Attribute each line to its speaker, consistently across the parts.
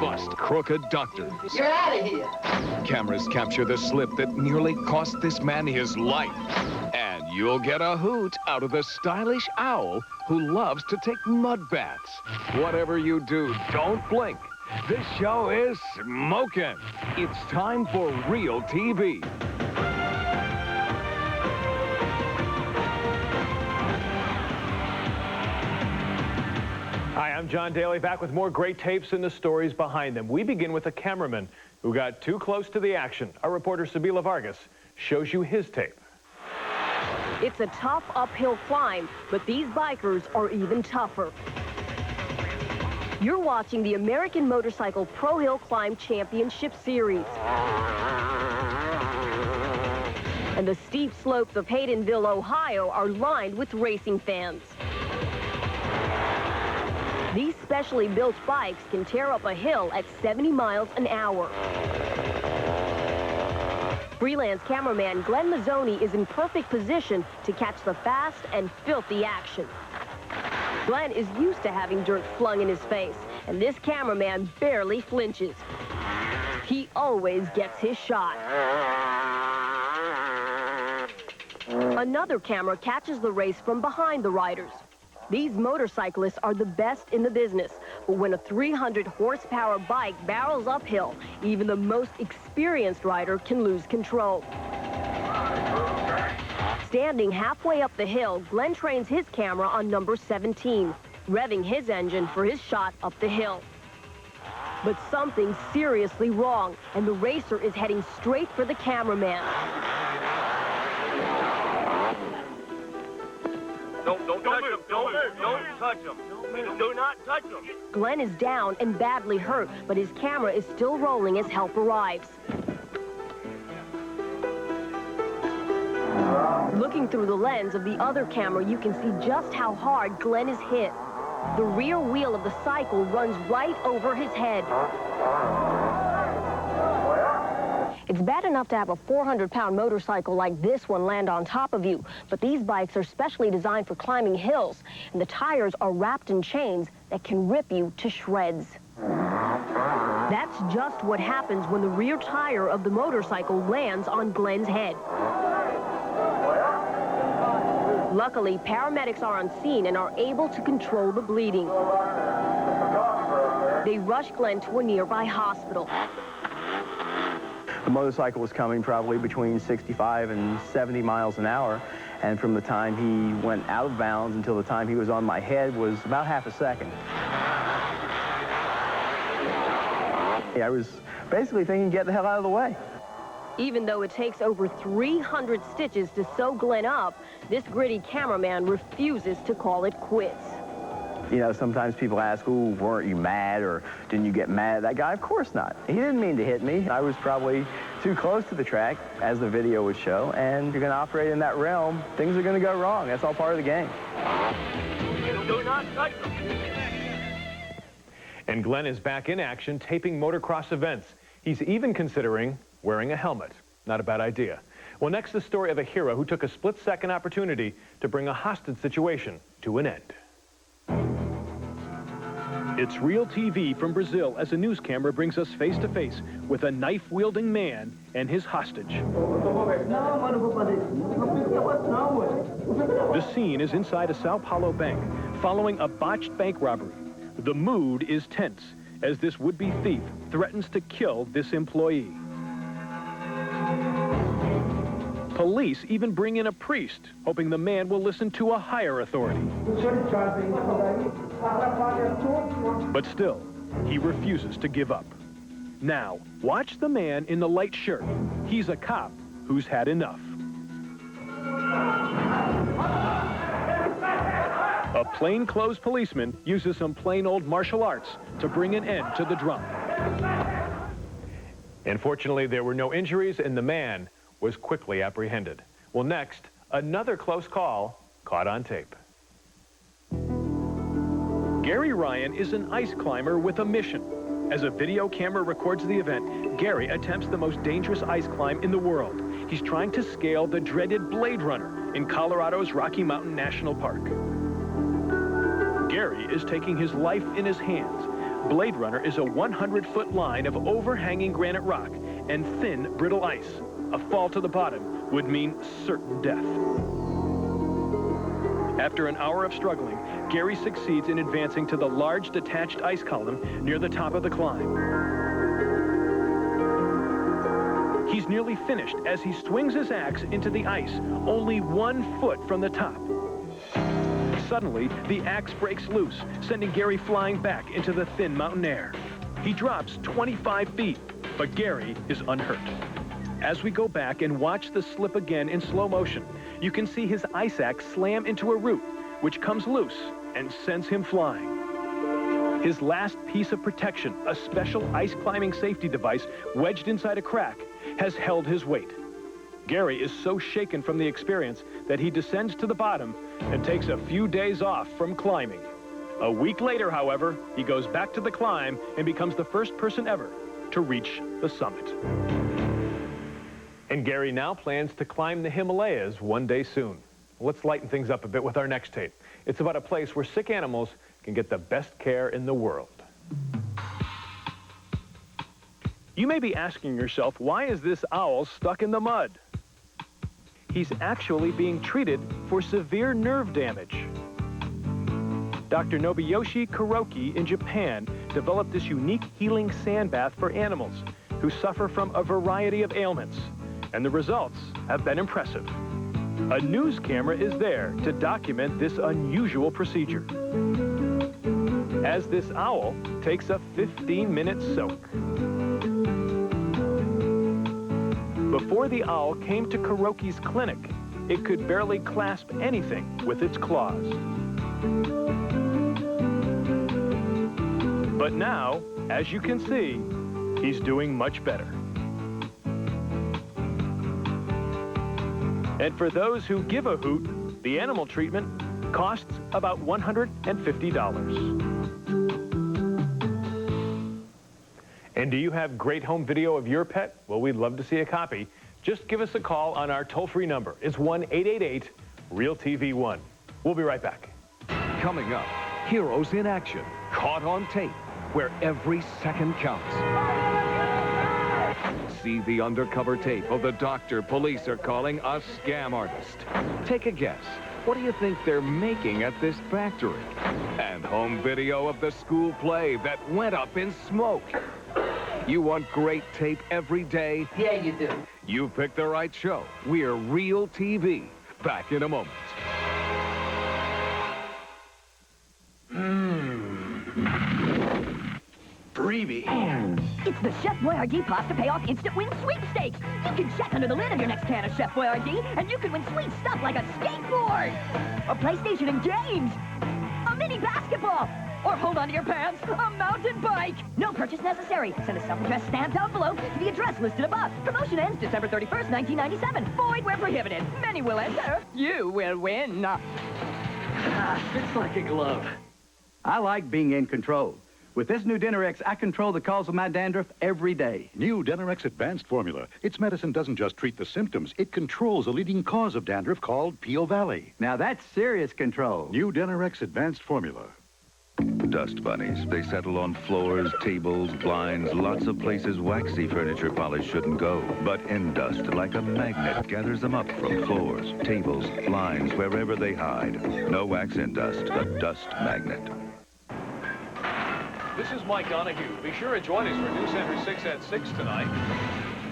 Speaker 1: bust crooked doctors.
Speaker 2: You're out of here.
Speaker 1: Cameras capture the slip that nearly cost this man his life. And you'll get a hoot out of the stylish owl who loves to take mud baths. Whatever you do, don't blink. This show is smoking. It's time for Real TV.
Speaker 3: Hi, I'm John Daly, back with more great tapes and the stories behind them. We begin with a cameraman who got too close to the action. Our reporter, Sabila Vargas, shows you his tape.
Speaker 4: It's a tough uphill climb, but these bikers are even tougher. You're watching the American Motorcycle Pro Hill Climb Championship Series. And the steep slopes of Haydenville, Ohio are lined with racing fans. These specially built bikes can tear up a hill at 70 miles an hour. Freelance cameraman Glenn Mazzoni is in perfect position to catch the fast and filthy action. Glenn is used to having dirt flung in his face, and this cameraman barely flinches. He always gets his shot. Another camera catches the race from behind the riders. These motorcyclists are the best in the business, but when a 300 horsepower bike barrels uphill, even the most experienced rider can lose control. Standing halfway up the hill, Glenn trains his camera on number 17, revving his engine for his shot up the hill. But something's seriously wrong, and the racer is heading straight for the cameraman.
Speaker 5: Don't touch him. Don't touch him. Do not touch him.
Speaker 4: Glenn is down and badly hurt, but his camera is still rolling as help arrives. Looking through the lens of the other camera, you can see just how hard Glenn is hit. The rear wheel of the cycle runs right over his head. It's bad enough to have a 400-pound motorcycle like this one land on top of you, but these bikes are specially designed for climbing hills, and the tires are wrapped in chains that can rip you to shreds. That's just what happens when the rear tire of the motorcycle lands on Glenn's head. Luckily, paramedics are on scene and are able to control the bleeding. They rush Glenn to a nearby hospital.
Speaker 6: The motorcycle was coming probably between 65 and 70 miles an hour, and from the time he went out of bounds until the time he was on my head was about half a second. I was basically thinking, get the hell out of the way.
Speaker 4: Even though it takes over 300 stitches to sew Glenn up, this gritty cameraman refuses to call it quits.
Speaker 6: You know, sometimes people ask, "Ooh, weren't you mad, or didn't you get mad at that guy?" Of course not. He didn't mean to hit me. I was probably too close to the track, as the video would show, and you're going to operate in that realm, things are going to go wrong. That's all part of the game.
Speaker 5: Do not touch him.
Speaker 3: And Glenn is back in action, taping motocross events. He's even considering wearing a helmet. Not a bad idea. Well, next, the story of a hero who took a split-second opportunity to bring a hostage situation to an end. It's Real TV from Brazil as a news camera brings us face-to-face with a knife-wielding man and his hostage. The scene is inside a Sao Paulo bank following a botched bank robbery. The mood is tense as this would-be thief threatens to kill this employee. Police even bring in a priest, hoping the man will listen to a higher authority. But still, he refuses to give up. Now, watch the man in the light shirt. He's a cop who's had enough. A plainclothes policeman uses some plain old martial arts to bring an end to the drama. Unfortunately, there were no injuries, and the man was quickly apprehended. Well, next, another close call caught on tape. Gary Ryan is an ice climber with a mission. As a video camera records the event, Gary attempts the most dangerous ice climb in the world. He's trying to scale the dreaded Blade Runner in Colorado's Rocky Mountain National Park. Gary is taking his life in his hands. Blade Runner is a 100-foot line of overhanging granite rock and thin, brittle ice. A fall to the bottom would mean certain death. After an hour of struggling, Gary succeeds in advancing to the large detached ice column near the top of the climb. He's nearly finished as he swings his axe into the ice, only 1 foot from the top. Suddenly, the axe breaks loose, sending Gary flying back into the thin mountain air. He drops 25 feet, but Gary is unhurt. As we go back and watch the slip again in slow motion, you can see his ice axe slam into a root, which comes loose and sends him flying. His last piece of protection, a special ice climbing safety device wedged inside a crack, has held his weight. Gary is so shaken from the experience that he descends to the bottom and takes a few days off from climbing. A week later, however, he goes back to the climb and becomes the first person ever to reach the summit. And Gary now plans to climb the Himalayas one day soon. Let's lighten things up a bit with our next tape. It's about a place where sick animals can get the best care in the world. You may be asking yourself, why is this owl stuck in the mud? He's actually being treated for severe nerve damage. Dr. Nobuyoshi Kuroki in Japan developed this unique healing sand bath for animals who suffer from a variety of ailments, and the results have been impressive. A news camera is there to document this unusual procedure, as this owl takes a 15-minute soak. Before the owl came to Kuroki's clinic, it could barely clasp anything with its claws. But now, as you can see, he's doing much better. And for those who give a hoot, the animal treatment costs about $150. And do you have great home video of your pet? Well, we'd love to see a copy. Just give us a call on our toll-free number. It's 1-888-REAL-TV-1. We'll be right back.
Speaker 1: Coming up, heroes in action, caught on tape, where every second counts. See the undercover tape of the doctor police are calling a scam artist. Take a guess. What do you think they're making at this factory? And home video of the school play that went up in smoke. You want great tape every day?
Speaker 2: Yeah, you do.
Speaker 1: You picked the right show. We're Real TV. Back in a moment.
Speaker 2: Freebie.
Speaker 7: It's the Chef Boyardee Pasta Payoff Instant Win Sweepstakes. You can check under the lid of your next can of Chef Boyardee, and you can win sweet stuff like a skateboard, a PlayStation and games, a mini basketball, or hold on to your pants, a mountain bike. No purchase necessary. Send a self-addressed stamped envelope to the address listed above. Promotion ends December 31st, 1997. Void where prohibited. Many will enter. You will win.
Speaker 2: Fits like a glove. I like being in control. With this new Dinerex, I control the cause of my dandruff every day.
Speaker 8: New Dinerex Advanced Formula. Its medicine doesn't just treat the symptoms. It controls a leading cause of dandruff called Peel Valley.
Speaker 2: Now that's serious control.
Speaker 8: New Dinerex Advanced Formula.
Speaker 9: Dust bunnies. They settle on floors, tables, blinds, lots of places waxy furniture polish shouldn't go. But Endust, like a magnet, gathers them up from floors, tables, blinds, wherever they hide. No wax Endust, a dust magnet.
Speaker 3: This is Mike Donahue. Be sure to join us for News Center 6 at 6 tonight.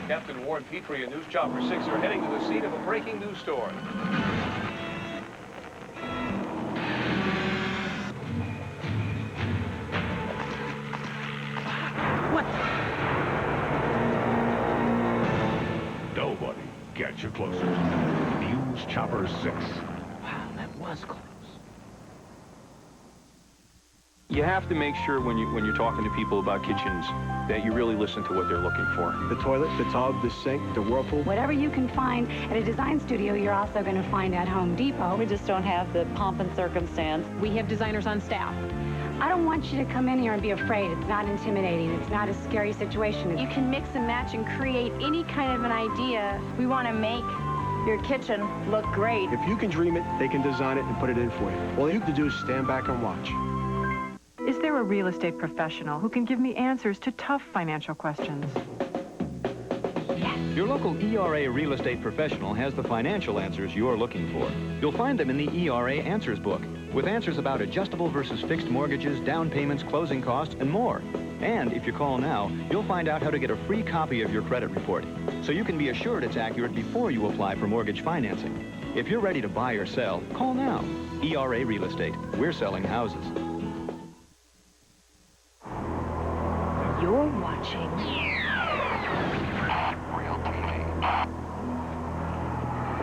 Speaker 3: Captain Warren Petrie and News Chopper 6 are heading to the scene of a breaking news story.
Speaker 7: What?
Speaker 8: Nobody gets you closer. News Chopper 6.
Speaker 7: Wow, that was close.
Speaker 10: You have to make sure when you're talking to people about kitchens that you really listen to what they're looking for.
Speaker 3: The toilet, the tub, the sink, the whirlpool.
Speaker 11: Whatever you can find at a design studio, you're also going to find at Home Depot.
Speaker 12: We just don't have the pomp and circumstance.
Speaker 11: We have designers on staff. I don't want you to come in here and be afraid. It's not intimidating. It's not a scary situation.
Speaker 12: You can mix and match and create any kind of an idea. We want to make your kitchen look great.
Speaker 3: If you can dream it, they can design it and put it in for you. All you have to do is stand back and watch.
Speaker 11: Is there
Speaker 13: hire a real estate professional who can give me answers to tough financial questions.
Speaker 14: Your local ERA real estate professional has the financial answers you're looking for. You'll find them in the ERA Answers book, with answers about adjustable versus fixed mortgages, down payments, closing costs, and more. And if you call now, you'll find out how to get a free copy of your credit report, so you can be assured it's accurate before you apply for mortgage financing. If you're ready to buy or sell, call now. ERA Real Estate. We're selling houses.
Speaker 4: You're watching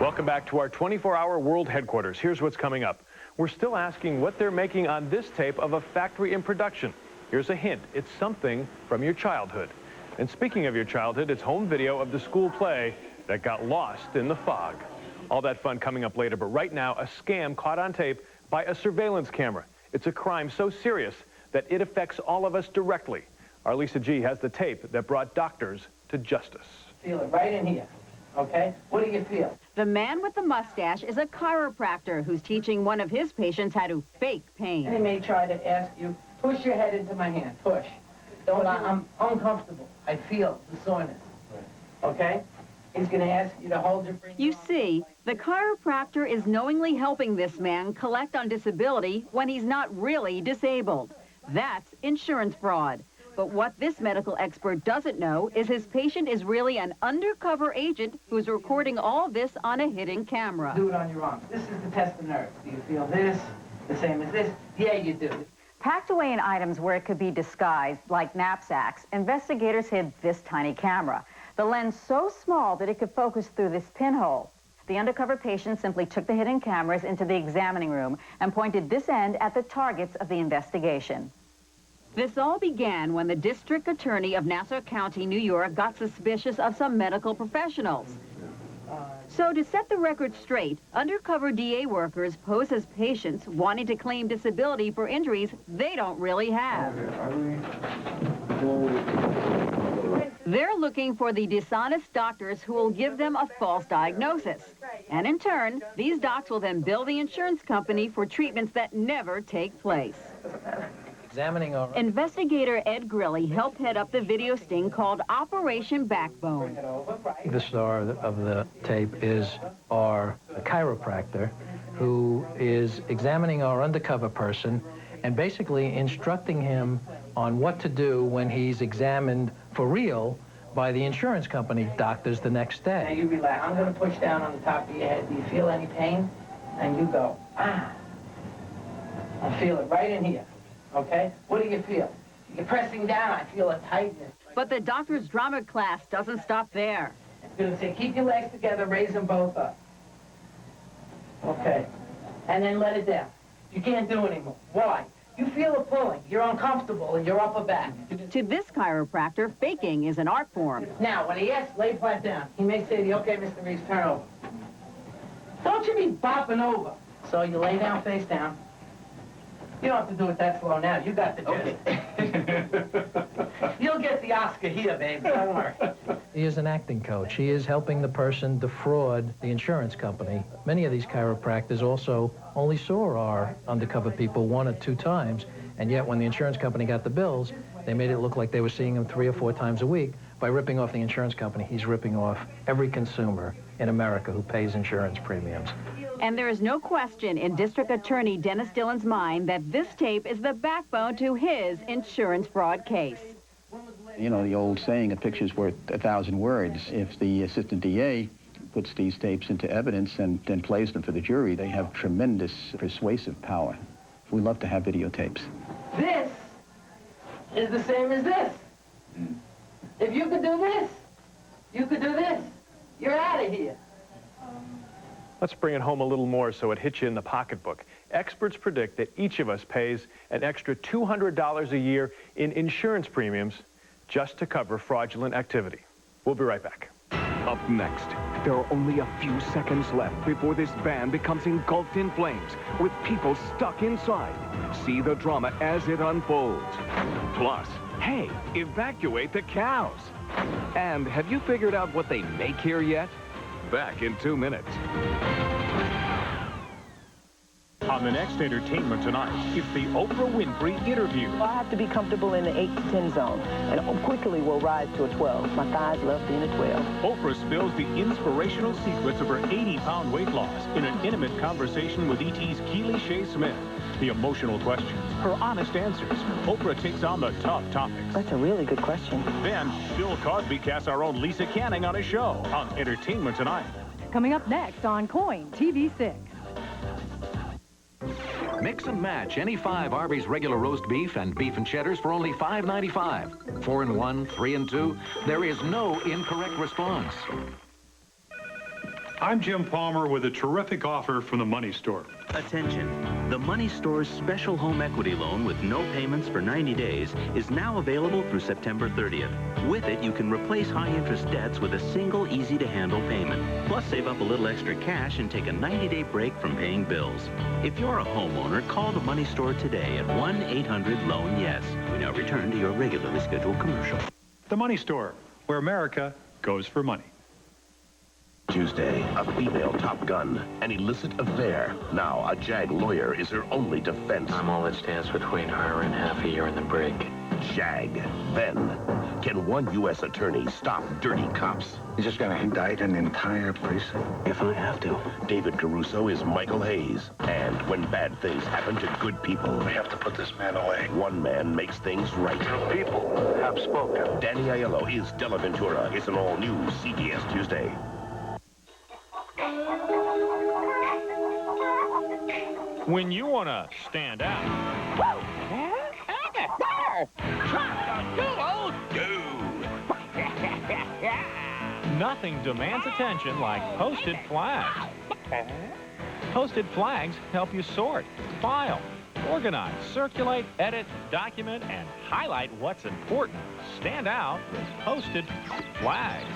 Speaker 3: Welcome back to our 24-hour world headquarters. Here's what's coming up. We're still asking what they're making on this tape of a factory in production. Here's a hint. It's something from your childhood. And speaking of your childhood, it's home video of the school play that got lost in the fog. All that fun coming up later, but right now, a scam caught on tape by a surveillance camera. It's a crime so serious that it affects all of us directly. Our Lisa G has the tape that brought doctors to justice.
Speaker 15: Feel it right in here, okay? What do you feel?
Speaker 7: The man with the mustache is a chiropractor who's teaching one of his patients how to fake pain.
Speaker 15: And he may try to ask you, push your head into my hand, push. Don't, I'm uncomfortable. I feel the soreness, okay? He's going to ask you to hold your breath.
Speaker 7: You see, the chiropractor is knowingly helping this man collect on disability when he's not really disabled. That's insurance fraud. But what this medical expert doesn't know is his patient is really an undercover agent who's recording all this on a hidden camera.
Speaker 15: Do it on your arms. This is the test of nerves. Do you feel this? The same as this? Yeah, you do.
Speaker 16: Packed away in items where it could be disguised, like knapsacks, investigators hid this tiny camera. The lens so small that it could focus through this pinhole. The undercover patient simply took the hidden cameras into the examining room and pointed this end at the targets of the investigation.
Speaker 7: This all began when the district attorney of Nassau County, New York, got suspicious of some medical professionals. So to set the record straight, undercover DA workers pose as patients wanting to claim disability for injuries they don't really have. They're looking for the dishonest doctors who will give them a false diagnosis. And in turn, these docs will then bill the insurance company for treatments that never take place. Investigator Ed Grilly helped head up the video sting called Operation Backbone.
Speaker 17: The star of the tape is our chiropractor, who is examining our undercover person and basically instructing him on what to do when he's examined for real by the insurance company doctors the next day.
Speaker 15: Now you relax. I'm going to push down on the top of your head. Do you feel any pain? And you go, ah. I feel it right in here. Okay? What do you feel? You're pressing down. I feel a tightness.
Speaker 7: But the doctor's drama class doesn't stop there.
Speaker 15: I'm going to say, keep your legs together, raise them both up. Okay. And then let it down. You can't do anymore. Why? You feel a pulling. You're uncomfortable in your upper back.
Speaker 7: To this chiropractor, faking is an art form.
Speaker 15: Now, when he asks, lay flat down. He may say to you, okay, Mr. Reeves, turn over. Don't you be bopping over. So you lay down face down. You don't have to do it that slow now. You got the gist. You'll get the Oscar here, baby. Don't worry.
Speaker 17: He is an acting coach. He is helping the person defraud the insurance company. Many of these chiropractors also only saw our undercover people 1 or 2 times, and yet when the insurance company got the bills, they made it look like they were seeing him 3 or 4 times a week. By ripping off the insurance company, he's ripping off every consumer in America who pays insurance premiums.
Speaker 7: And there is no question in District Attorney Dennis Dillon's mind that this tape is the backbone to his insurance fraud case.
Speaker 18: You know, the old saying, a picture's worth 1,000 words. If the assistant DA puts these tapes into evidence and then plays them for the jury, they have tremendous persuasive power. We love to have videotapes.
Speaker 15: This is the same as this. If you could do this, you could do this. You're out of here.
Speaker 3: Let's bring it home a little more so it hits you in the pocketbook. Experts predict that each of us pays an extra $200 a year in insurance premiums just to cover fraudulent activity. We'll be right back.
Speaker 1: Up next, there are only a few seconds left before this van becomes engulfed in flames with people stuck inside. See the drama as it unfolds. Plus, hey, evacuate the cows. And have you figured out what they make here yet? Back in 2 minutes.
Speaker 3: On the next Entertainment Tonight, it's the Oprah Winfrey interview.
Speaker 15: I have to be comfortable in the 8 to 10 zone, and quickly will rise to a 12. My thighs love being a 12.
Speaker 3: Oprah spills the inspirational secrets of her 80-pound weight loss in an intimate conversation with E.T.'s Keely Shea Smith. The emotional questions, her honest answers. Oprah takes on the tough topics.
Speaker 15: That's a really good question.
Speaker 3: Then, Bill Cosby casts our own Lisa Canning on a show on Entertainment Tonight.
Speaker 13: Coming up next on Coin TV 6.
Speaker 19: Mix and match any 5 Arby's regular roast beef and beef and cheddars for only $5.95. 4 and 1, 3 and 2. There is no incorrect response.
Speaker 20: I'm Jim Palmer with a terrific offer from the Money Store.
Speaker 21: Attention. The Money Store's special home equity loan with no payments for 90 days is now available through September 30th. With it, you can replace high-interest debts with a single, easy-to-handle payment. Plus, save up a little extra cash and take a 90-day break from paying bills. If you're a homeowner, call the Money Store today at 1-800-LOAN-YES. We now return to your regularly scheduled commercial.
Speaker 20: The Money Store, where America goes for money.
Speaker 22: Tuesday, a female Top Gun, an illicit affair. Now, a JAG lawyer is her only defense.
Speaker 23: I'm all that stands between her and half a year in the brig.
Speaker 22: JAG. Then, can one U.S. attorney stop dirty cops?
Speaker 24: You're just gonna indict an entire precinct?
Speaker 22: If I have to. David Caruso is Michael Hayes. And when bad things happen to good people,
Speaker 24: We have to put this man away.
Speaker 22: one man makes things right.
Speaker 24: The people have spoken.
Speaker 22: Danny Aiello is Della Ventura. It's an all-new CBS Tuesday.
Speaker 3: When you want to stand out, nothing demands attention like posted flags. Posted flags help you sort, file, organize, circulate, edit, document, and highlight what's important. Stand out with posted flags.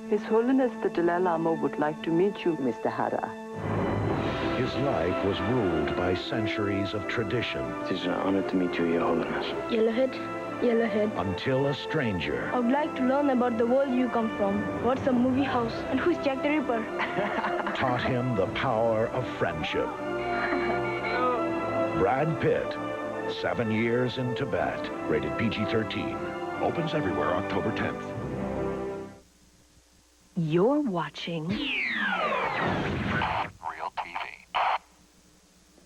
Speaker 15: His Holiness the Dalai Lama would like to meet you, Mr. Hara.
Speaker 25: His life was ruled by centuries of tradition.
Speaker 24: It is an honor to meet you, Your Holiness.
Speaker 26: Yellowhead, Yellowhead.
Speaker 25: Until a stranger
Speaker 26: I would like to learn about the world you come from. What's a movie house? And who's Jack the Ripper?
Speaker 25: taught him the power of friendship. Brad Pitt, 7 years in Tibet, rated PG-13. Opens everywhere October 10th.
Speaker 4: You're watching
Speaker 19: Real TV.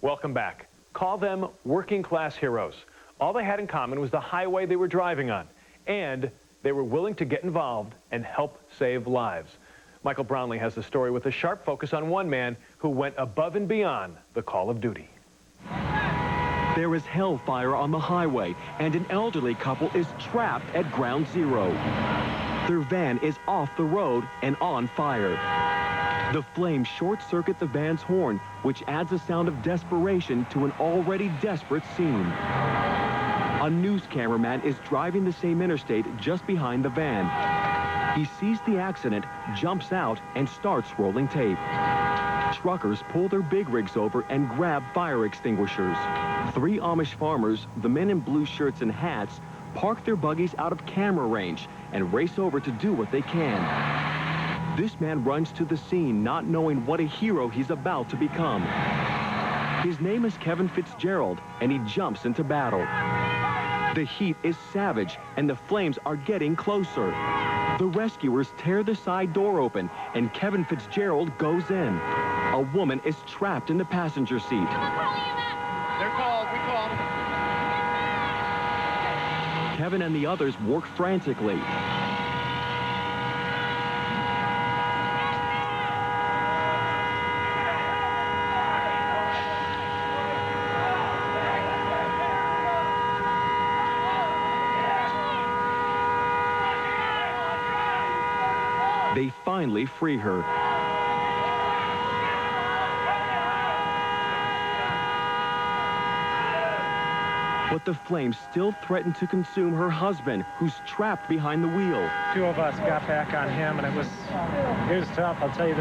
Speaker 3: Welcome back. Call them working class heroes. All they had in common was the highway they were driving on, and they were willing to get involved and help save lives. Michael Brownlee has the story with a sharp focus on one man who went above and beyond the call of duty.
Speaker 27: There is hellfire on the highway, and an elderly couple is trapped at ground zero. Their van is off the road and on fire. The flames short-circuit the van's horn, which adds a sound of desperation to an already desperate scene. A news cameraman is driving the same interstate just behind the van. He sees the accident, jumps out, and starts rolling tape. Truckers pull their big rigs over and grab fire extinguishers. 3 Amish farmers, the men in blue shirts and hats, park their buggies out of camera range and race over to do what they can. This man runs to the scene, not knowing what a hero he's about to become. His name is Kevin Fitzgerald, and he jumps into battle. The heat is savage, and the flames are getting closer. The rescuers tear the side door open, and Kevin Fitzgerald goes in. A woman is trapped in the passenger seat.
Speaker 5: They're called. We called.
Speaker 27: Kevin and the others work frantically. They finally free her. But the flames still threaten to consume her husband, who's trapped behind the wheel.
Speaker 28: 2 of us got back on him, and it was tough. I'll tell you,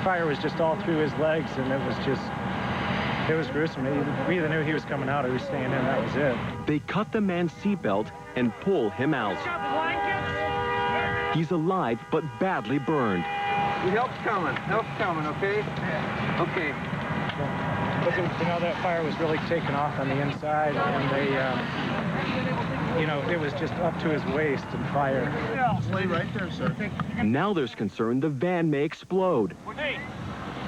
Speaker 28: fire was just all through his legs, and it was gruesome. We either knew he was coming out or he was staying in. That was it.
Speaker 27: They cut the man's seatbelt and pull him out. He's alive, but badly burned.
Speaker 2: Help's coming. Help's coming, okay? Okay.
Speaker 28: You know, that fire was really taking off on the inside, and they, you know, it was just up to his waist in fire.
Speaker 2: Yeah, lay right there, sir.
Speaker 27: Now there's concern the van may explode.
Speaker 5: Hey,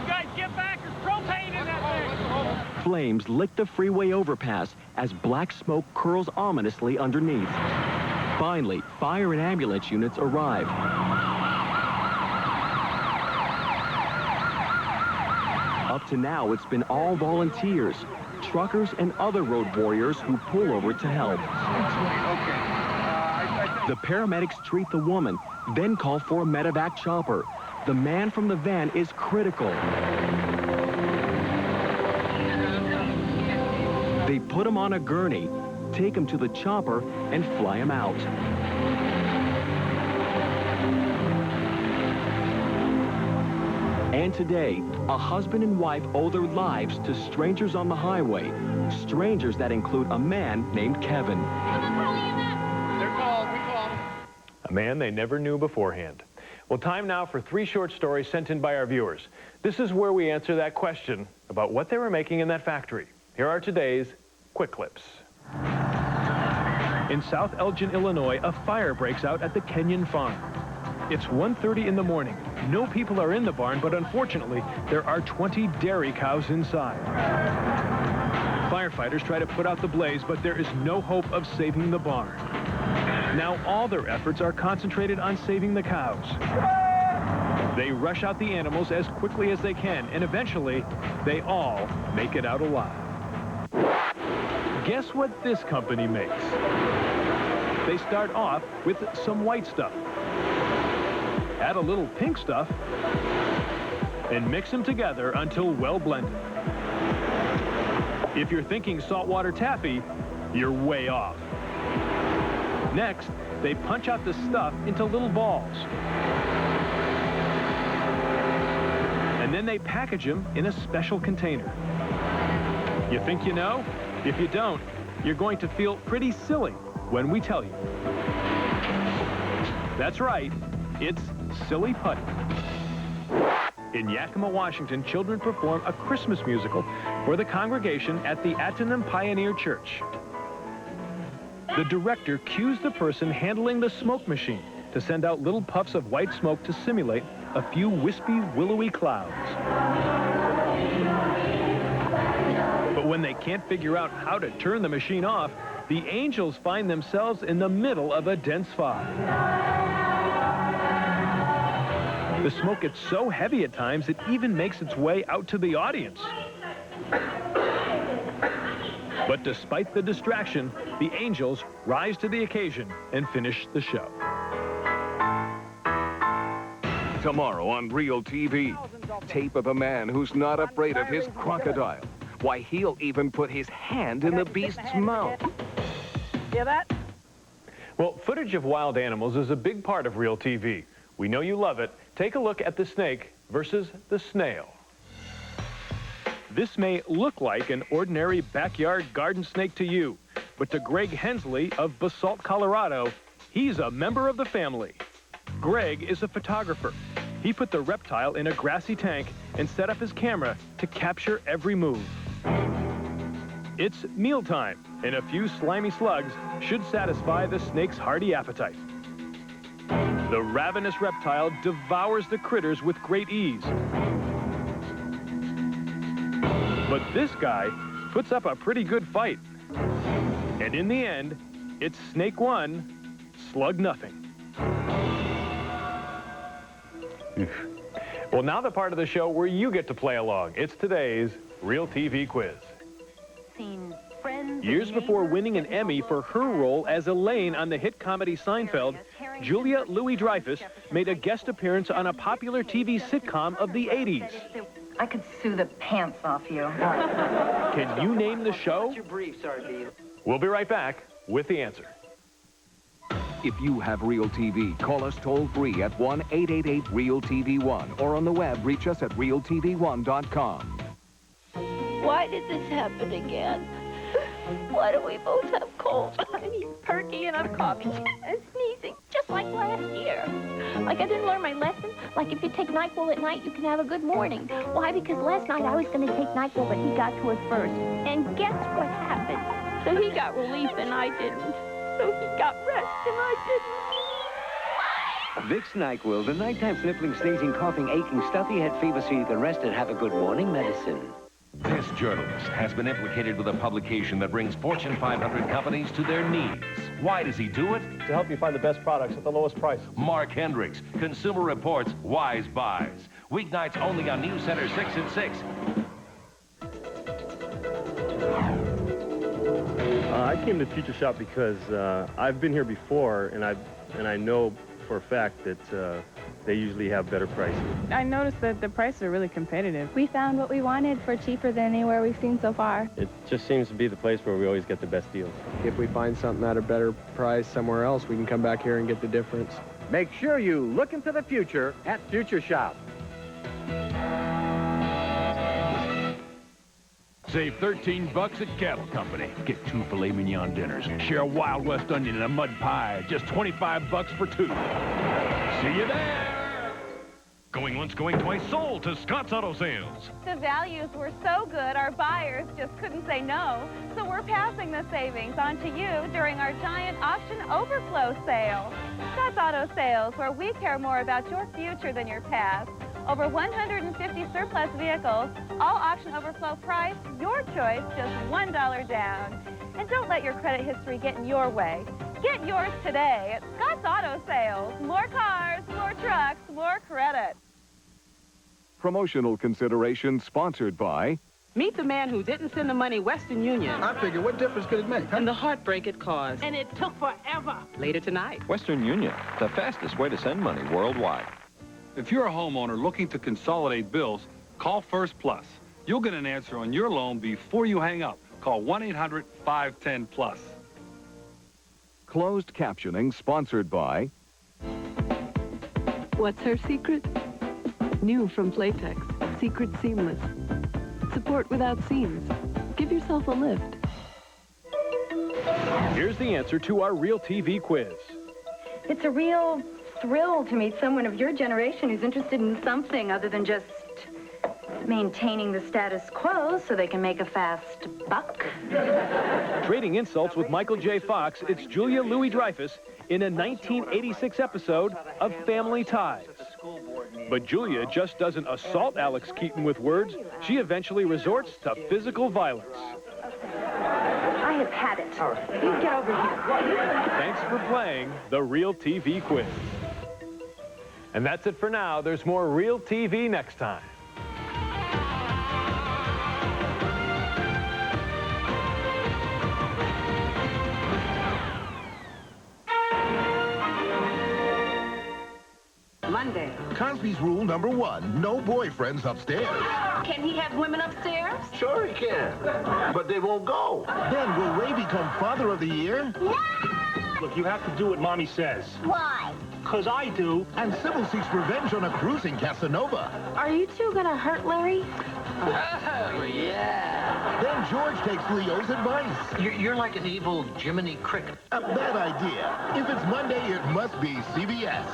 Speaker 5: you guys get back. There's propane in that thing.
Speaker 27: Flames lick the freeway overpass as black smoke curls ominously underneath. Finally, fire and ambulance units arrive. Up to now, it's been all volunteers, truckers and other road warriors who pull over to help. The paramedics treat the woman, then call for a medevac chopper. The man from the van is critical. They put him on a gurney, take him to the chopper, and fly him out. And today, a husband and wife owe their lives to strangers on the highway. Strangers that include a man named Kevin.
Speaker 5: They're called. We called.
Speaker 3: A man they never knew beforehand. Well, time now for 3 short stories sent in by our viewers. This is where we answer that question about what they were making in that factory. Here are today's quick clips. In South Elgin, Illinois, a fire breaks out at the Kenyon Farm. It's 1:30 in the morning. No people are in the barn, but unfortunately, there are 20 dairy cows inside. Firefighters try to put out the blaze, but there is no hope of saving the barn. Now all their efforts are concentrated on saving the cows. They rush out the animals as quickly as they can, and eventually, they all make it out alive. Guess what this company makes? They start off with some white stuff. Add a little pink stuff, and mix them together until well blended. If you're thinking saltwater taffy, you're way off. Next, they punch out the stuff into little balls. And then they package them in a special container. You think you know? If you don't, you're going to feel pretty silly when we tell you. That's right, it's Silly Putty. In Yakima, Washington, children perform a Christmas musical for the congregation at the Attenum Pioneer Church. The director cues the person handling the smoke machine to send out little puffs of white smoke to simulate a few wispy, willowy clouds. But when they can't figure out how to turn the machine off, the angels find themselves in the middle of a dense fog. The smoke gets so heavy at times, it even makes its way out to the audience. But despite the distraction, the angels rise to the occasion and finish the show.
Speaker 1: Tomorrow on Real TV, tape of a man who's not afraid of his crocodile. Why, he'll even put his hand in the beast's mouth.
Speaker 5: Hear that?
Speaker 3: Well, footage of wild animals is a big part of Real TV. We know you love it. Take a look at the snake versus the snail. This may look like an ordinary backyard garden snake to you, but to Greg Hensley of Basalt, Colorado, he's a member of the family. Greg is a photographer. He put the reptile in a grassy tank and set up his camera to capture every move. It's mealtime, and a few slimy slugs should satisfy the snake's hearty appetite. The ravenous reptile devours the critters with great ease. But this guy puts up a pretty good fight. And in the end, it's snake 1, slug nothing. Well, now the part of the show where you get to play along. It's today's Real TV quiz. Years before winning an Emmy for her role as Elaine on the hit comedy Seinfeld, Julia Louis-Dreyfus made a guest appearance on a popular TV sitcom of the 80s.
Speaker 6: I could sue the pants off you.
Speaker 3: Can you name the show?
Speaker 5: What's your brief, Sardine?
Speaker 3: We'll be right back with the answer.
Speaker 1: If you have Real TV, call us toll-free at 1-888-REAL-TV1 or on the web, reach us at realtv1.com.
Speaker 26: Why did this happen again? Why do we both have colds? I'm perky and I'm coughing and sneezing, just
Speaker 8: like last year. Like I didn't learn my lesson. Like if you take NyQuil at night, you can have a good morning. Why? Because last night I was going to take NyQuil, but he got to it first. And guess what happened? So he got relief and I didn't. So he got rest and I didn't.
Speaker 9: Vicks NyQuil, the nighttime sniffling, sneezing, coughing, aching, stuffy head fever so you can rest and have a good morning medicine.
Speaker 10: This journalist has been implicated with a publication that brings Fortune 500 companies to their knees. Why does he do it?
Speaker 3: To help you find the best products at the lowest price.
Speaker 10: Mark Hendricks, Consumer Reports, Wise Buys. Weeknights only on News Center 6 at 6.
Speaker 11: I came to Future Shop because I've been here before, and I know for a fact that they usually have better prices.
Speaker 13: I noticed that the prices are really competitive.
Speaker 26: We found what we wanted for cheaper than anywhere we've seen so far.
Speaker 11: It just seems to be the place where we always get the best deals.
Speaker 28: If we find something at a better price somewhere else, we can come back here and get the difference.
Speaker 12: Make sure you look into the future at Future Shop.
Speaker 14: Save $13 at Cattle Company. Get 2 filet mignon dinners. Share a Wild West onion and a mud pie. Just $25 for 2. See you there. Going once, going twice, sold to Scott's Auto Sales.
Speaker 16: The values were so good, our buyers just couldn't say no. So we're passing the savings on to you during our giant auction overflow sale. Scott's Auto Sales, where we care more about your future than your past. Over 150 surplus vehicles, all auction overflow price, your choice, just $1 down. And don't let your credit history get in your way. Get yours today at Scott's Auto Sales. More cars, more trucks, more credit.
Speaker 1: Promotional consideration sponsored by...
Speaker 17: Meet the man who didn't send the money Western Union.
Speaker 29: I figure, what difference could it make?
Speaker 17: And the heartbreak it caused.
Speaker 16: And it took forever.
Speaker 17: Later tonight.
Speaker 30: Western Union, the fastest way to send money worldwide.
Speaker 20: If you're a homeowner looking to consolidate bills, call First Plus. You'll get an answer on your loan before you hang up. Call 1-800-510-PLUS.
Speaker 1: Closed captioning sponsored by...
Speaker 31: What's her secret? New from Playtex. Secret Seamless. Support without seams. Give yourself a lift.
Speaker 3: Here's the answer to our Real TV quiz.
Speaker 6: It's a real thrill to meet someone of your generation who's interested in something other than just maintaining the status quo so they can make a fast buck.
Speaker 3: Trading insults with Michael J. Fox, it's Julia Louis-Dreyfus in a 1986 episode of Family Ties. But Julia just doesn't assault Alex Keaton with words. She eventually resorts to physical violence.
Speaker 6: I have had it. You get over here.
Speaker 3: Thanks for playing the Real TV quiz. And that's it for now. There's more Real TV next time.
Speaker 6: Monday.
Speaker 22: Cosby's rule number 1, no boyfriends upstairs.
Speaker 6: Can he have women upstairs?
Speaker 22: Sure he can, but they won't go. Then will Ray become Father of the Year?
Speaker 5: No!
Speaker 28: Look, you have to do what Mommy says.
Speaker 5: Why?
Speaker 28: Because I do.
Speaker 22: And Sybil seeks revenge on a cruising Casanova.
Speaker 6: Are you two gonna hurt Larry?
Speaker 22: Oh, yeah. Then George takes Leo's advice.
Speaker 32: You're like an evil Jiminy Cricket.
Speaker 22: A bad idea. If it's Monday, it must be CBS.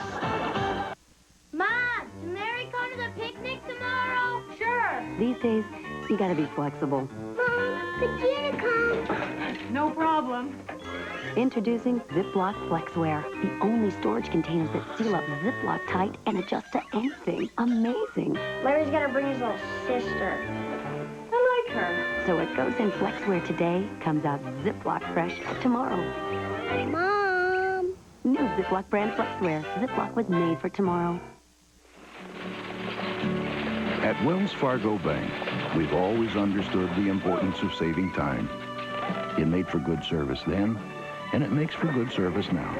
Speaker 5: Mom, can Mary come to the picnic tomorrow? Sure.
Speaker 4: These days, you gotta be flexible.
Speaker 5: Mom, could Gina come?
Speaker 6: No problem.
Speaker 4: Introducing Ziploc Flexware, the only storage containers that seal up Ziploc tight and adjust to anything. Amazing.
Speaker 26: Larry's gonna bring his little sister.
Speaker 6: I like her.
Speaker 4: So what goes in Flexware today comes out Ziploc fresh tomorrow.
Speaker 26: Mom!
Speaker 4: New Ziploc brand Flexware. Ziploc was made for tomorrow.
Speaker 33: At Wells Fargo Bank, we've always understood the importance of saving time. It made for good service then, and it makes for good service now.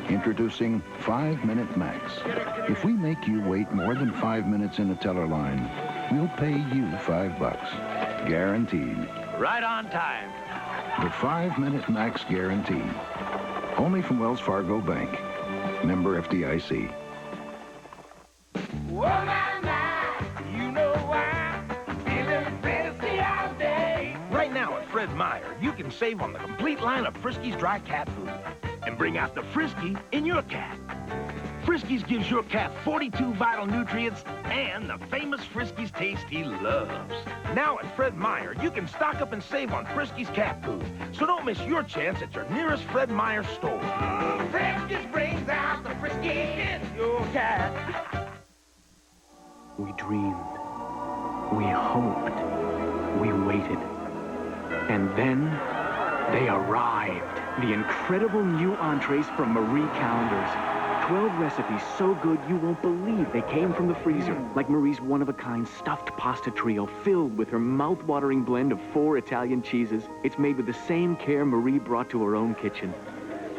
Speaker 33: Introducing 5-Minute Max. If we make you wait more than 5 minutes in a teller line, we'll pay you $5. Guaranteed.
Speaker 32: Right on time.
Speaker 33: The 5-Minute Max Guarantee. Only from Wells Fargo Bank. Member FDIC.
Speaker 22: Right now at Fred Meyer, you can save on the complete line of Friskies dry cat food.
Speaker 2: and bring out the Frisky in your cat. Friskies gives your cat 42 vital nutrients and the famous Friskies taste he loves. Now at Fred Meyer, you can stock up and save on Friskies cat food. So don't miss your chance at your nearest Fred Meyer store. Friskies brings out the Friskies in your cat.
Speaker 7: We dreamed. We hoped. We waited. And then they arrived. The incredible new entrees from Marie Callender's. 12 recipes so good you won't believe they came from the freezer. Like Marie's one-of-a-kind stuffed pasta trio filled with her mouth-watering blend of 4 Italian cheeses. It's made with the same care Marie brought to her own kitchen.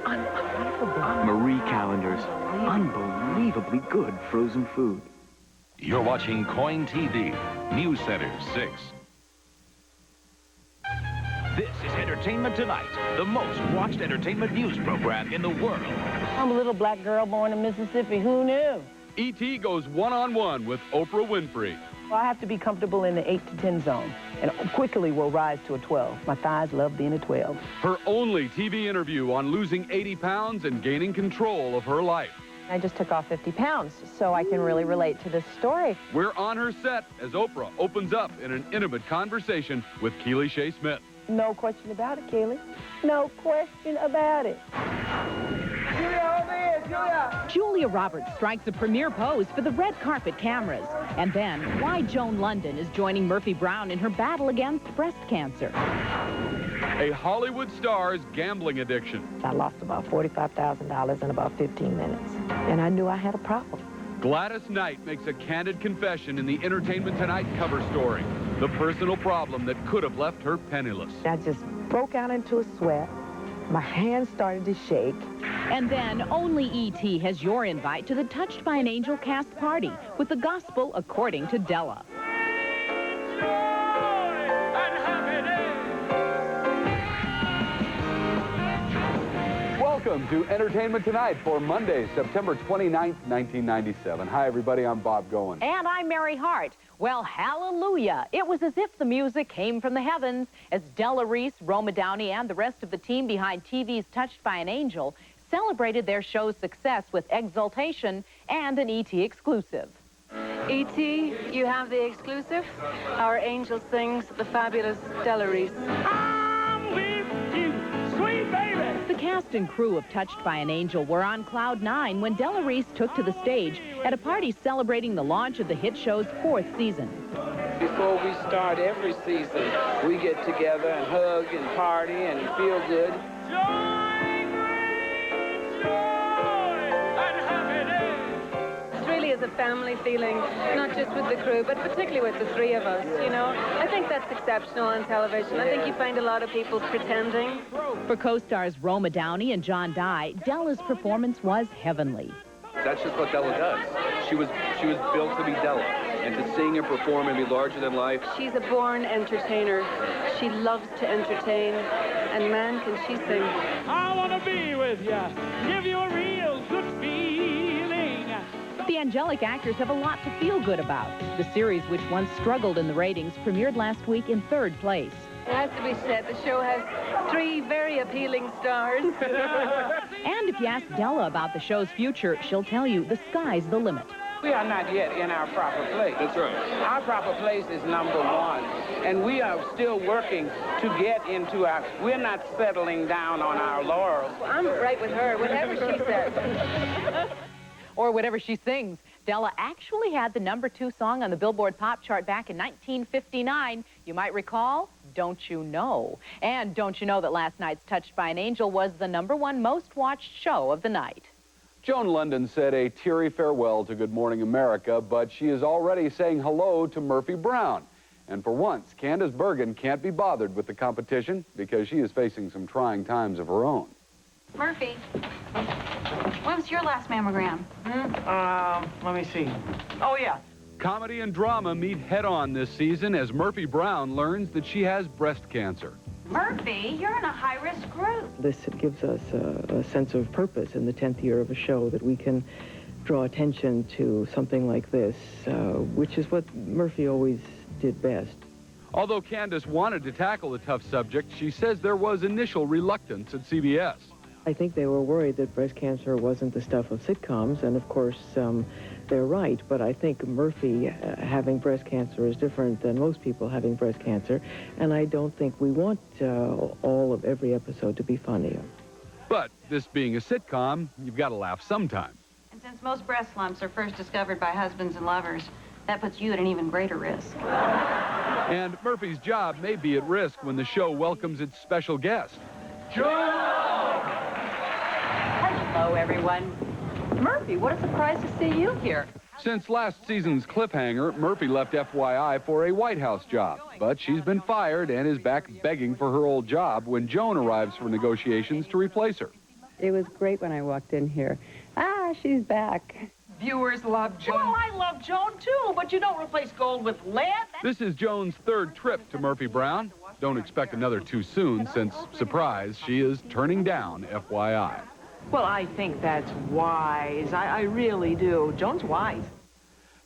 Speaker 7: Marie Callender's. Unbelievably good frozen food.
Speaker 10: You're watching Coin TV, News Center 6.
Speaker 2: This is Entertainment Tonight, the most watched entertainment news program in the world.
Speaker 17: I'm a little black girl born in Mississippi. Who knew?
Speaker 14: E.T. goes one-on-one with Oprah Winfrey.
Speaker 17: Well, I have to be comfortable in the 8 to 10 zone, and quickly will rise to a 12. My thighs love being a 12.
Speaker 14: Her only TV interview on losing 80 pounds and gaining control of her life.
Speaker 8: I just took off 50 pounds, so I can really relate to this story.
Speaker 14: We're on her set as Oprah opens up in an intimate conversation with Keely Shea Smith.
Speaker 17: No question about it, Kaylee. No question about it.
Speaker 9: Julia, over here, Julia! Julia Roberts strikes a premiere pose for the red carpet cameras. And then, why Joan London is joining Murphy Brown in her battle against breast cancer.
Speaker 14: A Hollywood star's gambling addiction.
Speaker 17: I lost about $45,000 in about 15 minutes, and I knew I had a problem.
Speaker 14: Gladys Knight makes a candid confession in the Entertainment Tonight cover story. The personal problem that could have left her penniless.
Speaker 17: I just broke out into a sweat. My hands started to shake.
Speaker 9: And then only E.T. has your invite to the Touched by an Angel cast party with the gospel according to Della.
Speaker 15: Welcome to Entertainment Tonight for Monday, September 29th, 1997. Hi, everybody. I'm Bob Goen.
Speaker 9: And I'm Mary Hart. Well, hallelujah. It was as if the music came from the heavens as Della Reese, Roma Downey, and the rest of the team behind TV's Touched by an Angel celebrated their show's success with exultation and an E.T. exclusive.
Speaker 6: E.T., you have the exclusive. Our angel sings the fabulous Della Reese.
Speaker 9: I'm with you, sweet baby. The cast and crew of Touched by an Angel were on cloud 9 when Della Reese took to the stage at a party celebrating the launch of the hit show's 4th season.
Speaker 18: Before we start every season, we get together and hug and party and feel good.
Speaker 6: It really is a family feeling, not just with the crew, but particularly with the three of us, you know. I think that's exceptional on television. I think you find a lot of people pretending.
Speaker 9: For co-stars Roma Downey and John Dye, Della's performance was heavenly.
Speaker 19: That's just what Della does. She was built to be Della, and to sing and perform and be larger than life.
Speaker 6: She's a born entertainer. She loves to entertain, and man, can she sing.
Speaker 9: I want to be with you, give you a real good feeling. The angelic actors have a lot to feel good about. The series, which once struggled in the ratings, premiered last week in 3rd place.
Speaker 6: It has to be said, the show has 3 very appealing stars.
Speaker 9: And if you ask Della about the show's future, she'll tell you the sky's the limit.
Speaker 18: We are not yet in our proper place.
Speaker 19: That's right.
Speaker 18: Our proper place is number 1, and we are still working to get into our... We're not settling down on our laurels.
Speaker 6: Well, I'm right with her, whatever she says.
Speaker 9: Or whatever she sings. Della actually had the number 2 song on the Billboard Pop Chart back in 1959. You might recall, Don't You Know? And don't you know that last night's Touched by an Angel was the number 1 most watched show of the night?
Speaker 15: Joan London said a teary farewell to Good Morning America, but she is already saying hello to Murphy Brown. And for once, Candace Bergen can't be bothered with the competition because she is facing some trying times of her own.
Speaker 6: Murphy, when was your last mammogram?
Speaker 18: Let me see. Oh, yeah.
Speaker 14: Comedy and drama meet head-on this season as Murphy Brown learns that she has breast cancer.
Speaker 6: Murphy, you're in a high-risk group.
Speaker 17: This gives us a sense of purpose in the 10th year of a show, that we can draw attention to something like this, which is what Murphy always did best.
Speaker 14: Although Candace wanted to tackle the tough subject, she says there was initial reluctance at CBS.
Speaker 17: I think they were worried that breast cancer wasn't the stuff of sitcoms, and of course, they're right. But I think Murphy having breast cancer is different than most people having breast cancer, and I don't think we want all of every episode to be funny.
Speaker 15: But this being a sitcom, you've got to laugh sometime.
Speaker 6: And since most breast lumps are first discovered by husbands and lovers, that puts you at an even greater risk.
Speaker 15: And Murphy's job may be at risk when the show welcomes its special guest.
Speaker 8: Hello, everyone. Murphy, what a surprise to see you here.
Speaker 15: Since last season's cliffhanger, Murphy left FYI for a White House job. But she's been fired and is back begging for her old job when Joan arrives for negotiations to replace her.
Speaker 1: It was great when I walked in here. Ah, she's back.
Speaker 8: Viewers love Joan. Well, I love Joan, too, but you don't replace gold with lead.
Speaker 15: This is Joan's third trip to Murphy Brown. Don't expect another too soon, since, surprise, she is turning down FYI.
Speaker 11: Well, I think that's wise. I really do. Joan's wise.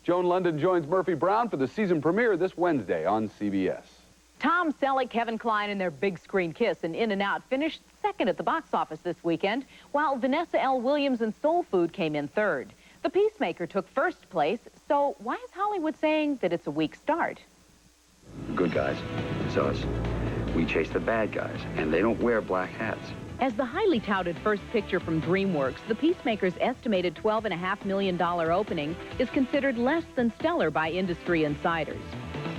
Speaker 15: Joan London joins Murphy Brown for the season premiere this Wednesday on CBS.
Speaker 9: Tom Selleck, Kevin Kline, and their big screen kiss in In-N-Out finished second at the box office this weekend, while Vanessa L. Williams and Soul Food came in third. The Peacemaker took first place, so why is Hollywood saying that it's a weak start?
Speaker 12: Good guys, it's us. We chase the bad guys, and they don't wear black hats.
Speaker 9: As the highly touted first picture from DreamWorks, The Peacemaker's estimated $12.5 million opening is considered less than stellar by industry insiders.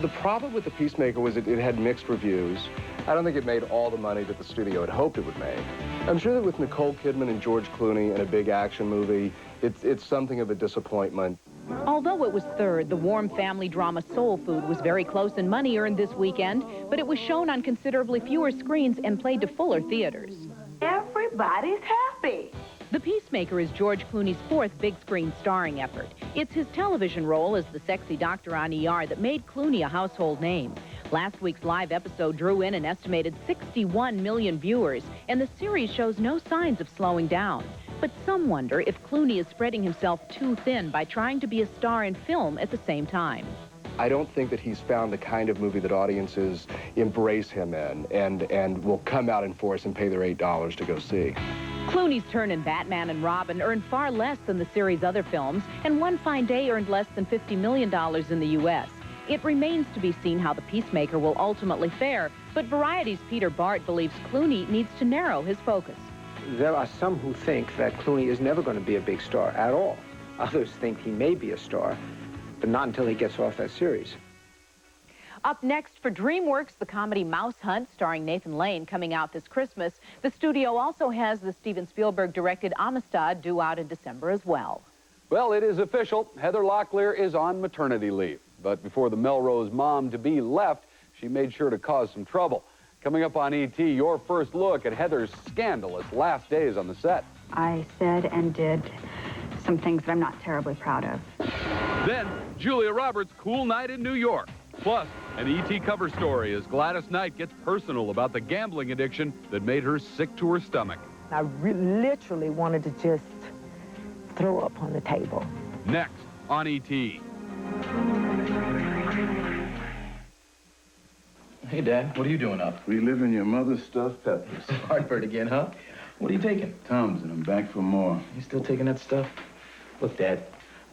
Speaker 13: The problem with The Peacemaker was it had mixed reviews. I don't think it made all the money that the studio had hoped it would make. I'm sure that with Nicole Kidman and George Clooney and a big action movie, it's something of a disappointment.
Speaker 9: Although it was third, the warm family drama Soul Food was very close in money earned this weekend, but it was shown on considerably fewer screens and played to fuller theaters.
Speaker 11: Everybody's happy.
Speaker 9: The Peacemaker is George Clooney's fourth big-screen starring effort. It's his television role as the sexy doctor on ER that made Clooney a household name. Last week's live episode drew in an estimated 61 million viewers, and the series shows no signs of slowing down. But some wonder if Clooney is spreading himself too thin by trying to be a star in film at the same time.
Speaker 13: I don't think that he's found the kind of movie that audiences embrace him in and will come out in force and pay their $8 to go see.
Speaker 9: Clooney's turn in Batman and Robin earned far less than the series' other films, and One Fine Day earned less than $50 million in the U.S. It remains to be seen how The Peacemaker will ultimately fare, but Variety's Peter Bart believes Clooney needs to narrow his focus.
Speaker 16: There are some who think that Clooney is never going to be a big star at all. Others think he may be a star, but not until he gets off that series.
Speaker 9: Up next for DreamWorks, the comedy Mouse Hunt, starring Nathan Lane, coming out this Christmas. The studio also has the Steven Spielberg-directed Amistad due out in December as well.
Speaker 15: Well, it is official. Heather Locklear is on maternity leave. But before the Melrose mom-to-be left, she made sure to cause some trouble. Coming up on E.T., your first look at Heather's scandalous last days on the set.
Speaker 6: I said and did some things that I'm not terribly proud of.
Speaker 15: Then, Julia Roberts' cool night in New York. Plus, an E.T. cover story as Gladys Knight gets personal about the gambling addiction that made her sick to her stomach.
Speaker 11: I literally wanted to just throw up on the table.
Speaker 15: Next on E.T.
Speaker 20: Hey, Dad, what are you doing up?
Speaker 21: Reliving your mother's stuffed peppers.
Speaker 20: Heartburn again, huh? What are you taking?
Speaker 21: Tums, and I'm back for more.
Speaker 20: You still taking that stuff? Look, Dad,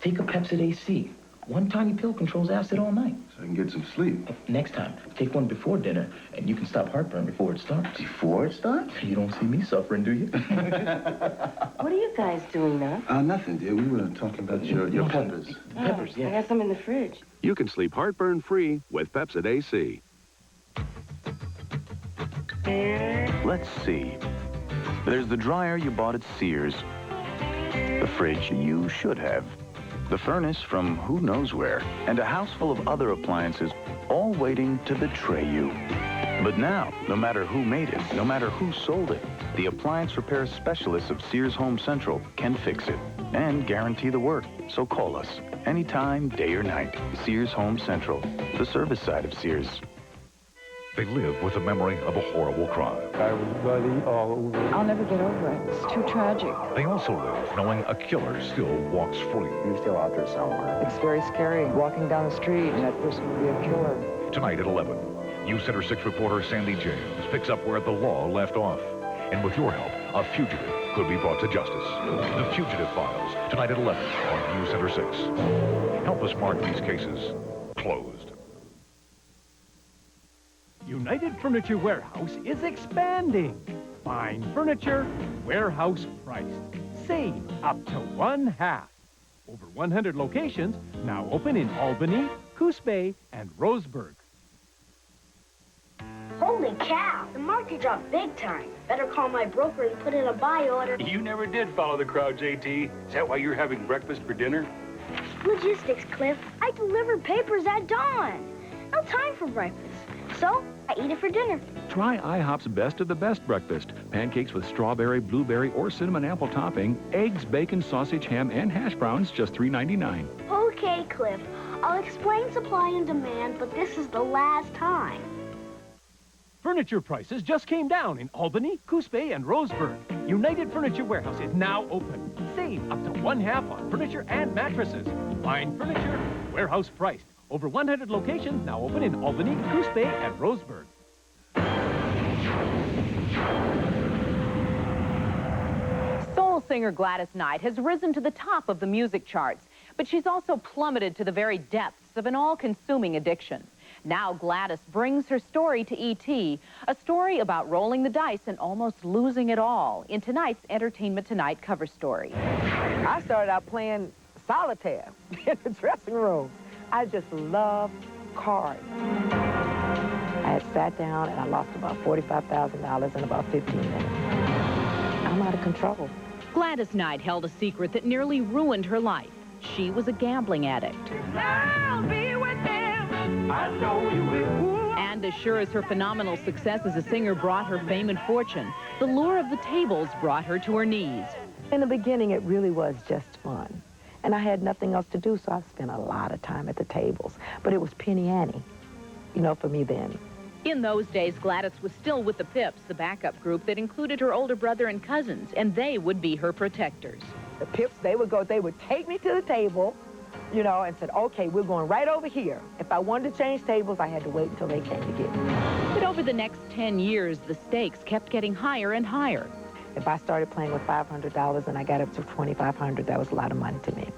Speaker 20: take a Pepsid AC. One tiny pill controls acid all night.
Speaker 21: So I can get some sleep.
Speaker 20: Next time, take one before dinner, and you can stop heartburn before it starts.
Speaker 21: Before it starts?
Speaker 20: You don't see me suffering, do you?
Speaker 11: What are you guys doing now?
Speaker 21: Nothing, dear. We were talking about your peppers.
Speaker 20: Peppers, yeah.
Speaker 11: I got some in the fridge.
Speaker 23: You can sleep heartburn-free with Pepsid AC.
Speaker 24: Let's see. There's the dryer you bought at Sears. The fridge you should have. The furnace from who knows where. And a house full of other appliances, all waiting to betray you. But now, no matter who made it, no matter who sold it, the appliance repair specialists of Sears Home Central can fix it and guarantee the work. So call us anytime, day or night. Sears Home Central, the service side of Sears.
Speaker 25: They live with the memory of a horrible crime.
Speaker 16: I was bloody all over.
Speaker 11: I'll never get over it. It's too tragic.
Speaker 25: They also live knowing a killer still walks free.
Speaker 16: You're still out there somewhere.
Speaker 11: It's very scary walking down the street and that person would be a killer.
Speaker 25: Tonight at 11, News Center 6 reporter Sandy James picks up where the law left off. And with your help, a fugitive could be brought to justice. The Fugitive Files, tonight at 11 on News Center 6. Help us mark these cases closed.
Speaker 3: United Furniture Warehouse is expanding. Fine furniture, warehouse priced. Save up to 1/2. Over 100 locations, now open in Albany, Coos Bay, and Roseburg.
Speaker 4: Holy cow, the market dropped big time. Better call my broker and put in a buy order.
Speaker 19: You never did follow the crowd, JT. Is that why you're having breakfast for dinner?
Speaker 4: Logistics, Cliff. I delivered papers at dawn. No time for breakfast. So, I eat it for dinner.
Speaker 23: Try IHOP's best of the best breakfast. Pancakes with strawberry, blueberry, or cinnamon apple topping, eggs, bacon, sausage, ham, and hash browns, just $3.99.
Speaker 4: Okay, Cliff. I'll explain supply and demand, but this is the last time.
Speaker 3: Furniture prices just came down in Albany, Coos Bay, and Roseburg. United Furniture Warehouse is now open. Save up to 1/2 on furniture and mattresses. Fine furniture, warehouse priced. Over 100 locations now open in Albany, Coos Bay, and Roseburg.
Speaker 9: Soul singer Gladys Knight has risen to the top of the music charts, but she's also plummeted to the very depths of an all-consuming addiction. Now Gladys brings her story to E.T., a story about rolling the dice and almost losing it all in tonight's Entertainment Tonight cover story.
Speaker 5: I started out playing solitaire in the dressing room. I just love cards. I had sat down and I lost about $45,000 in about 15 minutes. I'm out of control.
Speaker 9: Gladys Knight held a secret that nearly ruined her life. She was a gambling addict.
Speaker 4: I'll be with them.
Speaker 9: I know you will. And as sure as her phenomenal success as a singer brought her fame and fortune, the lure of the tables brought her to her knees.
Speaker 5: In the beginning, it really was just fun. And I had nothing else to do, so I spent a lot of time at the tables. But it was Penny Annie, you know, for me then.
Speaker 9: In those days, Gladys was still with the Pips, the backup group that included her older brother and cousins, and they would be her protectors.
Speaker 5: The Pips, they would take me to the table, you know, and said, okay, we're going right over here. If I wanted to change tables, I had to wait until they came to get me.
Speaker 9: But over the next 10 years, the stakes kept getting higher and higher.
Speaker 5: If I started playing with $500 and I got up to $2,500, that was a lot of money to me.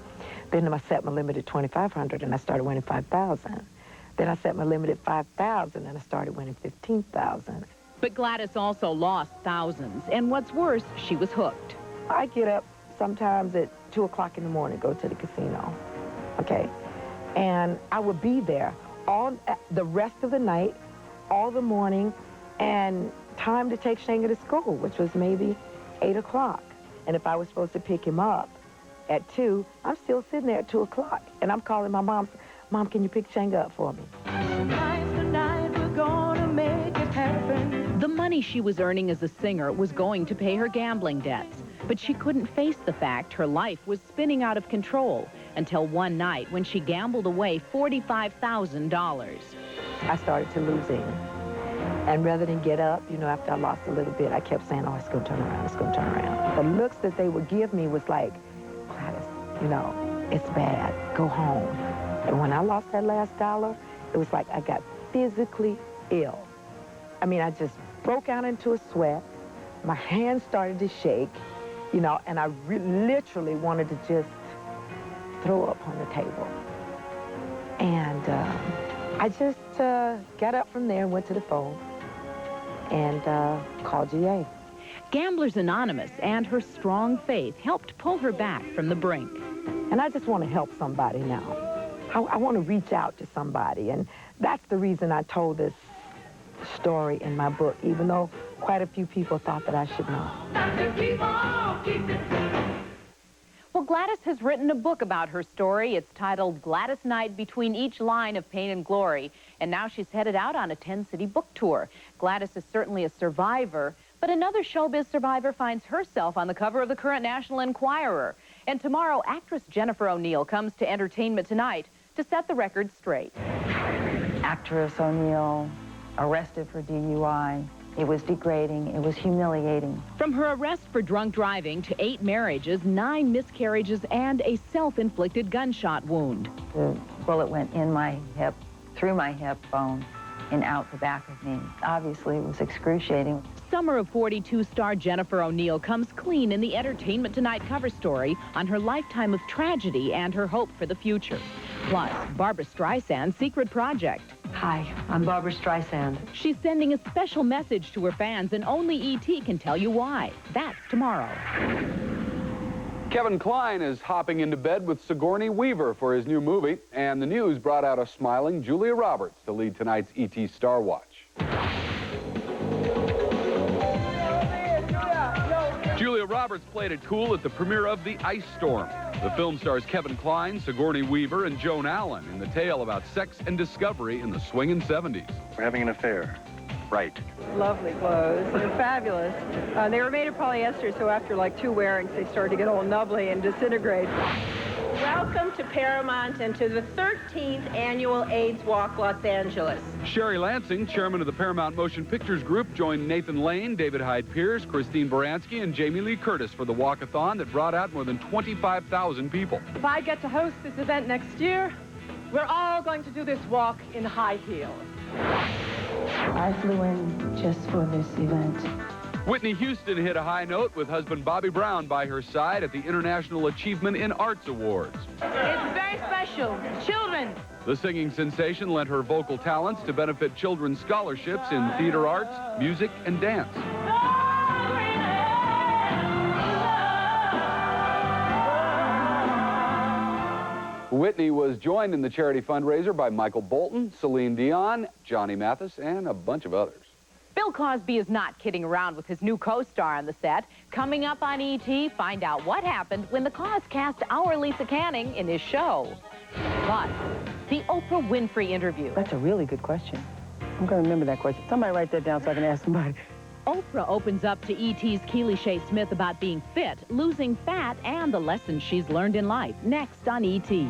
Speaker 5: Then I set my limit at $2,500 and I started winning $5,000. Then I set my limit at $5,000 and I started winning $15,000.
Speaker 9: But Gladys also lost thousands, and what's worse, she was hooked.
Speaker 5: I get up sometimes at 2 o'clock in the morning, go to the casino, okay? And I would be there all the rest of the night, all the morning, and time to take Shanga to school, which was maybe 8 o'clock. And if I was supposed to pick him up at 2, I'm still sitting there at 2 o'clock. And I'm calling my mom, Mom, can you pick Shanga up for me?
Speaker 9: Tonight we're gonna make it happen. The money she was earning as a singer was going to pay her gambling debts. But she couldn't face the fact her life was spinning out of control until one night when she gambled away $45,000.
Speaker 5: I started to losing. And rather than get up, you know, after I lost a little bit, I kept saying, oh, it's going to turn around, it's going to turn around. The looks that they would give me was like, Gladys, you know, it's bad, go home. And when I lost that last dollar, it was like I got physically ill. I mean, I just broke out into a sweat. My hands started to shake, you know, and I literally wanted to just throw up on the table. And I just got up from there and went to the phone and called GA.
Speaker 9: Gamblers Anonymous and her strong faith helped pull her back from the brink.
Speaker 5: And I just want to help somebody now. I want to reach out to somebody, and that's the reason I told this story in my book, even though quite a few people thought that I should know.
Speaker 9: Well, Gladys has written a book about her story. It's titled Gladys Knight Between Each Line of Pain and Glory, and now she's headed out on a 10-city book tour. Gladys is certainly a survivor, but another showbiz survivor finds herself on the cover of the current National Enquirer. And tomorrow, actress Jennifer O'Neill comes to Entertainment Tonight to set the record straight.
Speaker 7: Actress O'Neill arrested for DUI. It was degrading. It was humiliating.
Speaker 9: From her arrest for drunk driving to 8 marriages, 9 miscarriages, and a self-inflicted gunshot wound.
Speaker 7: The bullet went in my hip, through my hip bone, and out the back of me. Obviously, it was excruciating.
Speaker 9: Summer of 42 star Jennifer O'Neill comes clean in the Entertainment Tonight cover story on her lifetime of tragedy and her hope for the future. Plus, Barbra Streisand's secret project.
Speaker 8: Hi, I'm Barbra Streisand.
Speaker 9: She's sending a special message to her fans, and only E.T. can tell you why. That's tomorrow.
Speaker 15: Kevin Kline is hopping into bed with Sigourney Weaver for his new movie, and the news brought out a smiling Julia Roberts to lead tonight's E.T. Star Watch. Julia Roberts played it cool at the premiere of The Ice Storm. The film stars Kevin Kline, Sigourney Weaver, and Joan Allen in the tale about sex and discovery in the swinging 70s.
Speaker 21: We're having an affair. Right.
Speaker 1: Lovely clothes. They're fabulous. They were made of polyester, so after like 2 wearings, they started to get all nubbly and disintegrate.
Speaker 2: Welcome to Paramount and to the 13th Annual AIDS Walk Los Angeles.
Speaker 15: Sherry Lansing, chairman of the Paramount Motion Pictures Group, joined Nathan Lane, David Hyde Pierce, Christine Baranski, and Jamie Lee Curtis for the walkathon that brought out more than 25,000 people.
Speaker 10: If I get to host this event next year, we're all going to do this walk in high heels.
Speaker 7: I flew in just for this event.
Speaker 15: Whitney Houston hit a high note with husband Bobby Brown by her side at the International Achievement in Arts Awards.
Speaker 10: It's very special. Children.
Speaker 15: The singing sensation lent her vocal talents to benefit children's scholarships in theater arts, music, and dance. Whitney was joined in the charity fundraiser by Michael Bolton, Celine Dion, Johnny Mathis, and a bunch of others.
Speaker 9: Bill Cosby is not kidding around with his new co-star on the set. Coming up on E.T., find out what happened when the cause cast our Lisa Canning in his show. Plus, the Oprah Winfrey interview.
Speaker 17: That's a really good question. I'm going to remember that question. Somebody write that down so I can ask somebody.
Speaker 9: Oprah opens up to E.T.'s Keely Shea Smith about being fit, losing fat, and the lessons she's learned in life. Next on E.T.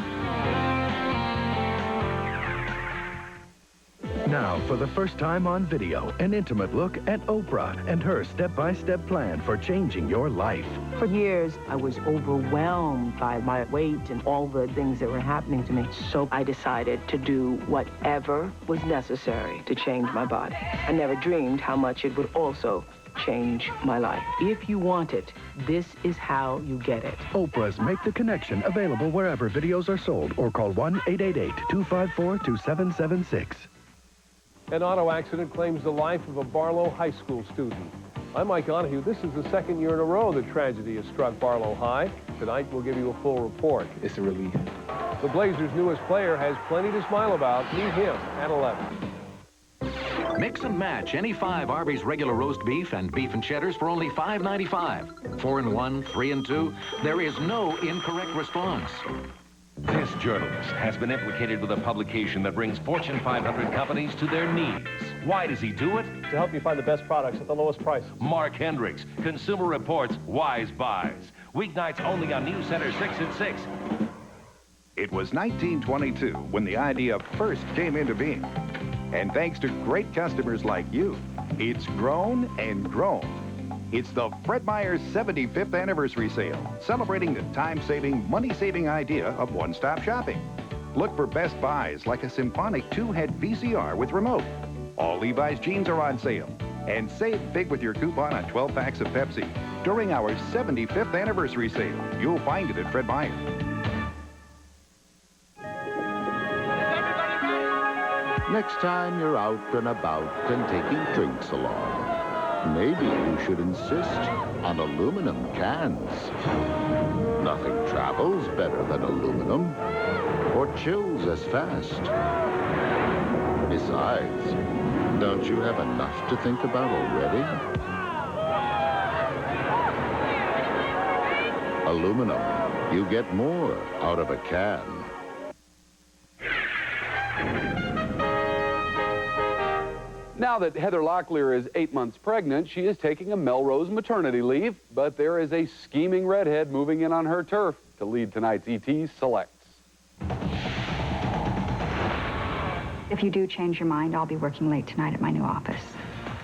Speaker 14: Now, for the first time on video, an intimate look at Oprah and her step-by-step plan for changing your life.
Speaker 17: For years, I was overwhelmed by my weight and all the things that were happening to me. So I decided to do whatever was necessary to change my body. I never dreamed how much it would also change my life. If you want it, this is how you get it.
Speaker 14: Oprah's Make the Connection, available wherever videos are sold, or call 1-888-254-2776.
Speaker 18: An auto accident claims the life of a Barlow High School student. I'm Mike Donahue. This is the second year in a row that tragedy has struck Barlow High. Tonight, we'll give you a full report.
Speaker 16: It's a relief.
Speaker 18: The Blazers' newest player has plenty to smile about. Meet him at 11.
Speaker 22: Mix and match any 5 Arby's regular roast beef and beef and cheddars for only $5.95. 4 in 1, 3 in 2. There is no incorrect response.
Speaker 26: This journalist has been implicated with a publication that brings Fortune 500 companies to their knees. Why does he do it?
Speaker 18: To help you find the best products at the lowest prices.
Speaker 26: Mark Hendricks, Consumer Reports, Wise Buys. Weeknights only on News Center 6 at 6.
Speaker 27: It was 1922 when the idea first came into being. And thanks to great customers like you, it's grown and grown. It's the Fred Meyer's 75th anniversary sale, celebrating the time-saving, money-saving idea of one-stop shopping. Look for best buys like a symphonic 2-head VCR with remote. All Levi's jeans are on sale. And save big with your coupon on 12 packs of Pepsi during our 75th anniversary sale. You'll find it at Fred Meyer.
Speaker 28: Next time you're out and about and taking drinks along, maybe you should insist on aluminum cans. Nothing travels better than aluminum, or chills as fast. Besides, don't you have enough to think about already? Aluminum, you get more out of a can.
Speaker 15: Now that Heather Locklear is 8 months pregnant, she is taking a Melrose maternity leave, but there is a scheming redhead moving in on her turf to lead tonight's E.T. Selects.
Speaker 29: If you do change your mind, I'll be working late tonight at my new office.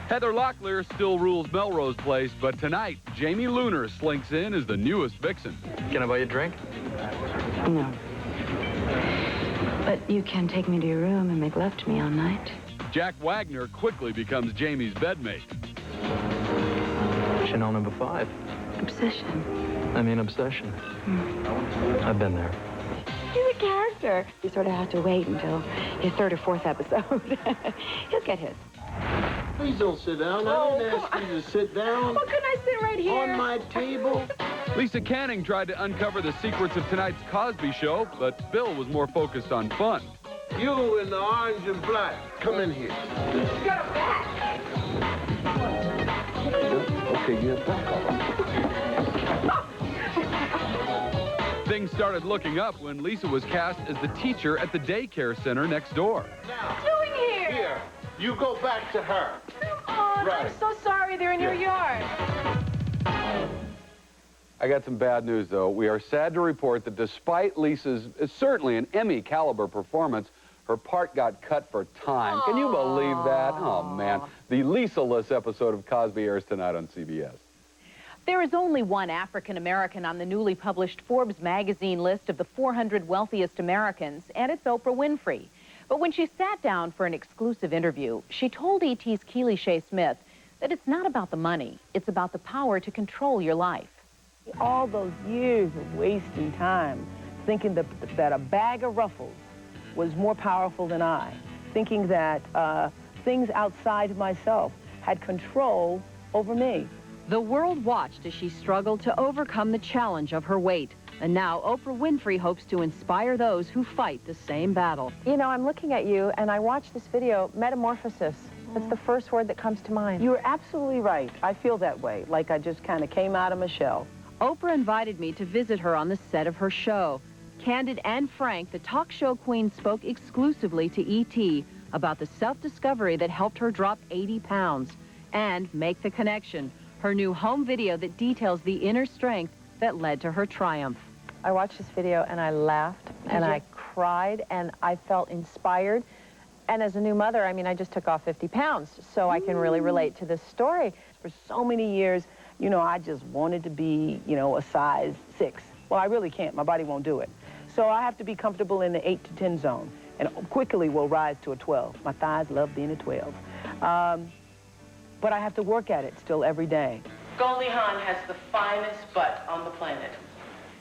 Speaker 15: Heather Locklear still rules Melrose Place, but tonight, Jamie Luner slinks in as the newest vixen.
Speaker 20: Can I buy you a drink?
Speaker 29: No. But you can take me to your room and make love to me all night.
Speaker 15: Jack Wagner quickly becomes Jamie's bedmate.
Speaker 3: Chanel number 5.
Speaker 29: Obsession.
Speaker 3: I mean, obsession. I've been there.
Speaker 29: He's a character. You sort of have to wait until his 3rd or 4th episode. He'll get his.
Speaker 6: Please don't sit down. I didn't ask you to sit down.
Speaker 2: Well, couldn't I sit right here?
Speaker 6: On my table.
Speaker 15: Lisa Canning tried to uncover the secrets of tonight's Cosby Show, but Bill was more focused on fun.
Speaker 6: You in the orange and black. Come in here. Okay, you're
Speaker 15: Things started looking up when Lisa was cast as the teacher at the daycare center next door.
Speaker 2: What are you doing here?
Speaker 6: Here, you go back to her.
Speaker 2: Oh,
Speaker 6: Right.
Speaker 2: I'm so sorry. They're in your yard.
Speaker 15: I got some bad news, though. We are sad to report that despite Lisa's certainly an Emmy-caliber performance, her part got cut for time. Can you believe that? Oh, man. The Lisa-less episode of Cosby airs tonight on CBS.
Speaker 9: There is only one African American on the newly published Forbes magazine list of the 400 wealthiest Americans, and it's Oprah Winfrey. But when she sat down for an exclusive interview, she told E.T.'s Keely Shea Smith that it's not about the money, it's about the power to control your life.
Speaker 11: All those years of wasting time thinking that a bag of Ruffles was more powerful than I, thinking that things outside of myself had control over me.
Speaker 8: The world watched as she struggled to overcome the challenge of her weight. And now Oprah Winfrey hopes to inspire those who fight the same battle.
Speaker 12: You know, I'm looking at you, and I watched this video, metamorphosis. That's the first word that comes to mind.
Speaker 11: You're absolutely right. I feel that way, like I just kind of came out of my shell.
Speaker 8: Oprah invited me to visit her on the set of her show. Candid and frank, the talk show queen spoke exclusively to E.T. about the self-discovery that helped her drop 80 pounds and make the connection, her new home video that details the inner strength that led to her triumph.
Speaker 12: I watched this video, and I laughed, and I cried, and I felt inspired. And as a new mother, I mean, I just took off 50 pounds, so I can really relate to this story.
Speaker 11: For so many years, you know, I just wanted to be, you know, a size 6. Well, I really can't. My body won't do it. So I have to be comfortable in the 8 to 10 zone, and quickly will rise to a 12. My thighs love being a 12. But I have to work at it still every day.
Speaker 13: Goldie Hawn has the finest butt on the planet.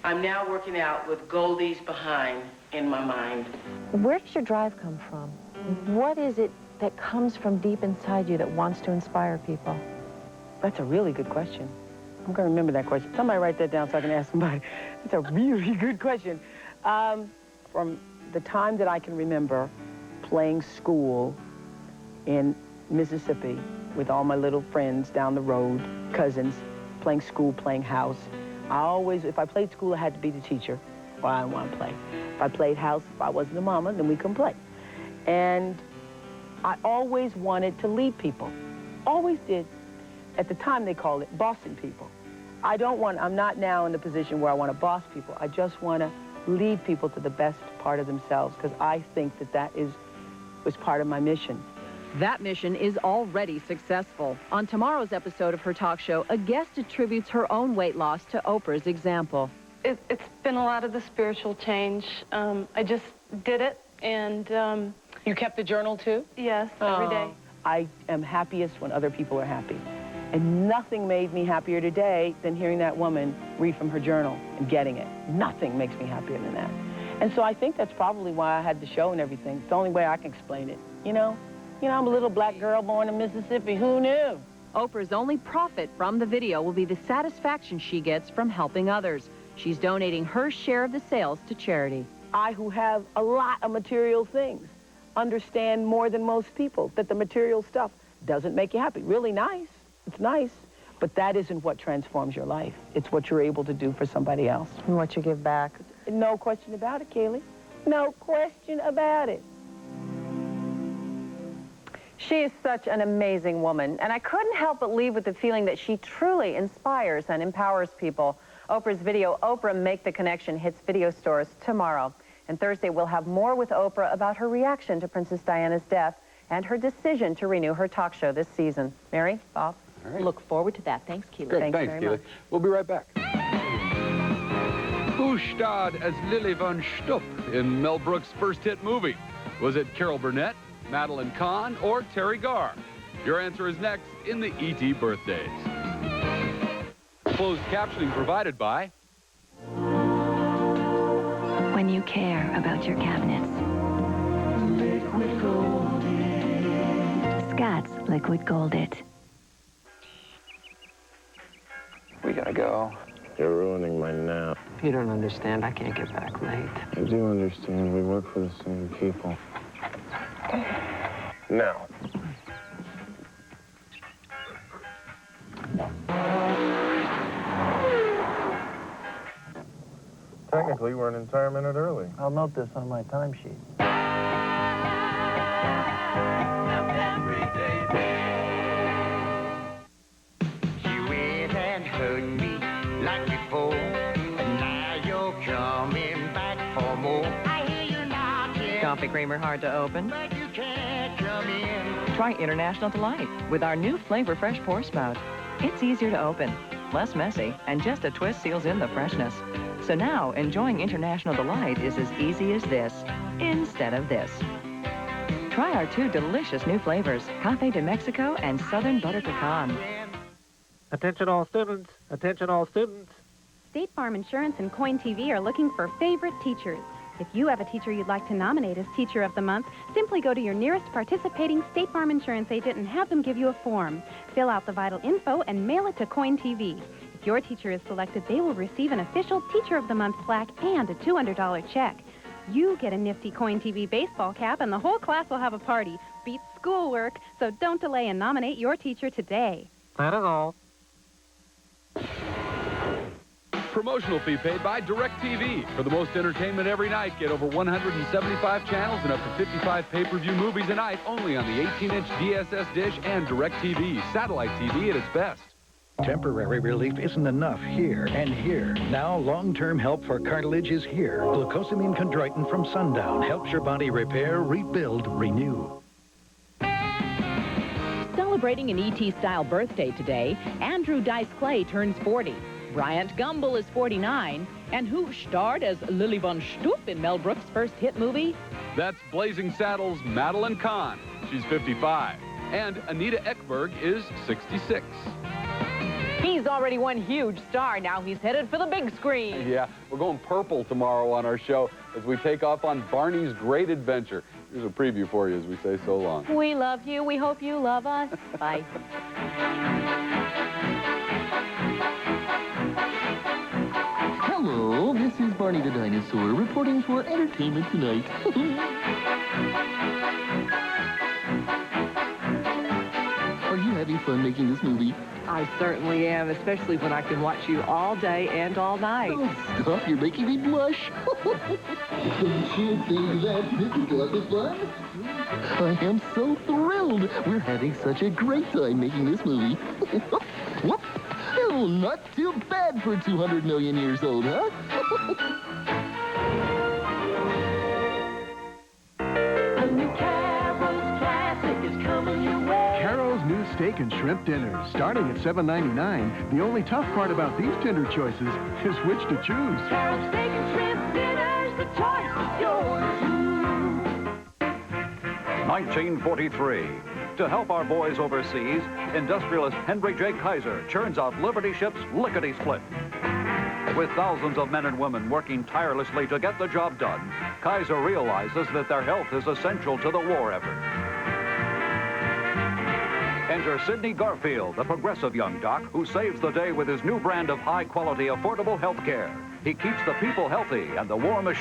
Speaker 13: I'm now working out with Goldie's behind in my mind.
Speaker 12: Where does your drive come from? What is it that comes from deep inside you that wants to inspire people?
Speaker 11: That's a really good question. I'm going to remember that question. Somebody write that down so I can ask somebody. It's a really good question. From the time that I can remember playing school in Mississippi with all my little friends down the road, cousins, playing school, playing house. I always, if I played school, I had to be the teacher, or I didn't want to play. If I played house, if I wasn't a mama, then we couldn't play. And I always wanted to lead people. Always did. At the time, they called it bossing people. I'm not now in the position where I want to boss people. I just want to lead people to the best part of themselves, because I think that was part of my mission.
Speaker 8: That mission is already successful. On tomorrow's episode of her talk show, a guest attributes her own weight loss to Oprah's example.
Speaker 19: It's been a lot of the spiritual change. I just did it, and...
Speaker 11: You kept the journal, too?
Speaker 19: Yes, every day.
Speaker 11: I am happiest when other people are happy. And nothing made me happier today than hearing that woman read from her journal and getting it. Nothing makes me happier than that. And so I think that's probably why I had the show and everything. It's the only way I can explain it, you know? You know, I'm a little black girl born in Mississippi. Who knew?
Speaker 8: Oprah's only profit from the video will be the satisfaction she gets from helping others. She's donating her share of the sales to charity.
Speaker 11: I, who have a lot of material things, understand more than most people that the material stuff doesn't make you happy. Really nice. It's nice. But that isn't what transforms your life. It's what you're able to do for somebody else.
Speaker 12: And what you give back.
Speaker 11: No question about it, Kaylee. No question about it.
Speaker 12: She is such an amazing woman, and I couldn't help but leave with the feeling that she truly inspires and empowers people. Oprah's video, Oprah Make the Connection, hits video stores tomorrow. And Thursday, we'll have more with Oprah about her reaction to Princess Diana's death and her decision to renew her talk show this season. Mary, Bob?
Speaker 15: All right.
Speaker 9: Look forward to that. Thanks, Keely.
Speaker 15: Good. Thanks, Keely. We'll be right back. Who starred as Lily Von Stupp in Mel Brooks' first hit movie? Was it Carol Burnett, Madeline Kahn, or Terry Garr? Your answer is next in the E.T. Birthdays. Closed captioning provided by...
Speaker 29: When you care about your cabinets. Liquid Gold It. Scott's Liquid Gold It.
Speaker 3: We gotta go.
Speaker 6: You're ruining my nap.
Speaker 3: You don't understand. I can't get back late.
Speaker 6: I do understand. We work for the same people. Now. Technically, we're an entire minute early.
Speaker 3: I'll note this on my timesheet.
Speaker 1: You went and hurt me like before, and now you're coming back for more. I hear you knocking.
Speaker 12: Coffee creamer hard to open?
Speaker 1: But you can't come in.
Speaker 12: Try International Delight with our new Flavor Fresh pour spout. It's easier to open, less messy, and just a twist seals in the freshness. So now, enjoying International Delight is as easy as this, instead of this. Try our two delicious new flavors, Café de Mexico and Southern Butter Pecan.
Speaker 3: Attention all students. Attention all students.
Speaker 4: State Farm Insurance and Coin TV are looking for favorite teachers. If you have a teacher you'd like to nominate as Teacher of the Month, simply go to your nearest participating State Farm Insurance agent and have them give you a form. Fill out the vital info and mail it to Coin TV. If your teacher is selected, they will receive an official Teacher of the Month plaque and a $200 check. You get a nifty Coin TV baseball cap, and the whole class will have a party. Beats schoolwork, so don't delay and nominate your teacher today.
Speaker 3: That is all.
Speaker 15: Promotional fee paid by DirecTV. For the most entertainment every night, get over 175 channels and up to 55 pay-per-view movies a night only on the 18-inch DSS dish and DirecTV. Satellite TV at its best.
Speaker 5: Temporary relief isn't enough here and here. Now, long-term help for cartilage is here. Glucosamine chondroitin from Sundown helps your body repair, rebuild, renew.
Speaker 9: Celebrating an E.T.-style birthday today, Andrew Dice Clay turns 40. Bryant Gumbel is 49. And who starred as Lily Von Stoop in Mel Brooks' first hit movie?
Speaker 15: That's Blazing Saddles' Madeline Kahn. She's 55. And Anita Ekberg is 66.
Speaker 9: He's already one huge star. Now he's headed for the big screen.
Speaker 15: Yeah, we're going purple tomorrow on our show as we take off on Barney's Great Adventure. Here's a preview for you as we say so long.
Speaker 9: We love you. We hope you love us. Bye.
Speaker 7: Hello, this is Barney the Dinosaur reporting for Entertainment Tonight. Are you having fun making this movie?
Speaker 17: I certainly am, especially when I can watch you all day and all night.
Speaker 7: Oh, stop, you're making me blush. Don't you think that this is lots of fun? I am so thrilled. We're having such a great time making this movie. Whoop. Oh, not too bad for 200 million years old, huh?
Speaker 1: A new Carol's Classic is coming your way.
Speaker 10: Carol's new steak and shrimp dinner, starting at $7.99. The only tough part about these tender choices is which to choose.
Speaker 1: Carol's steak and shrimp dinners, the choice is yours.
Speaker 21: 1943. To help our boys overseas, industrialist Henry J. Kaiser churns out Liberty ships lickety-split. With thousands of men and women working tirelessly to get the job done, Kaiser realizes that their health is essential to the war effort. Enter Sidney Garfield, the progressive young doc who saves the day with his new brand of high-quality, affordable health care. He keeps the people healthy and the war machine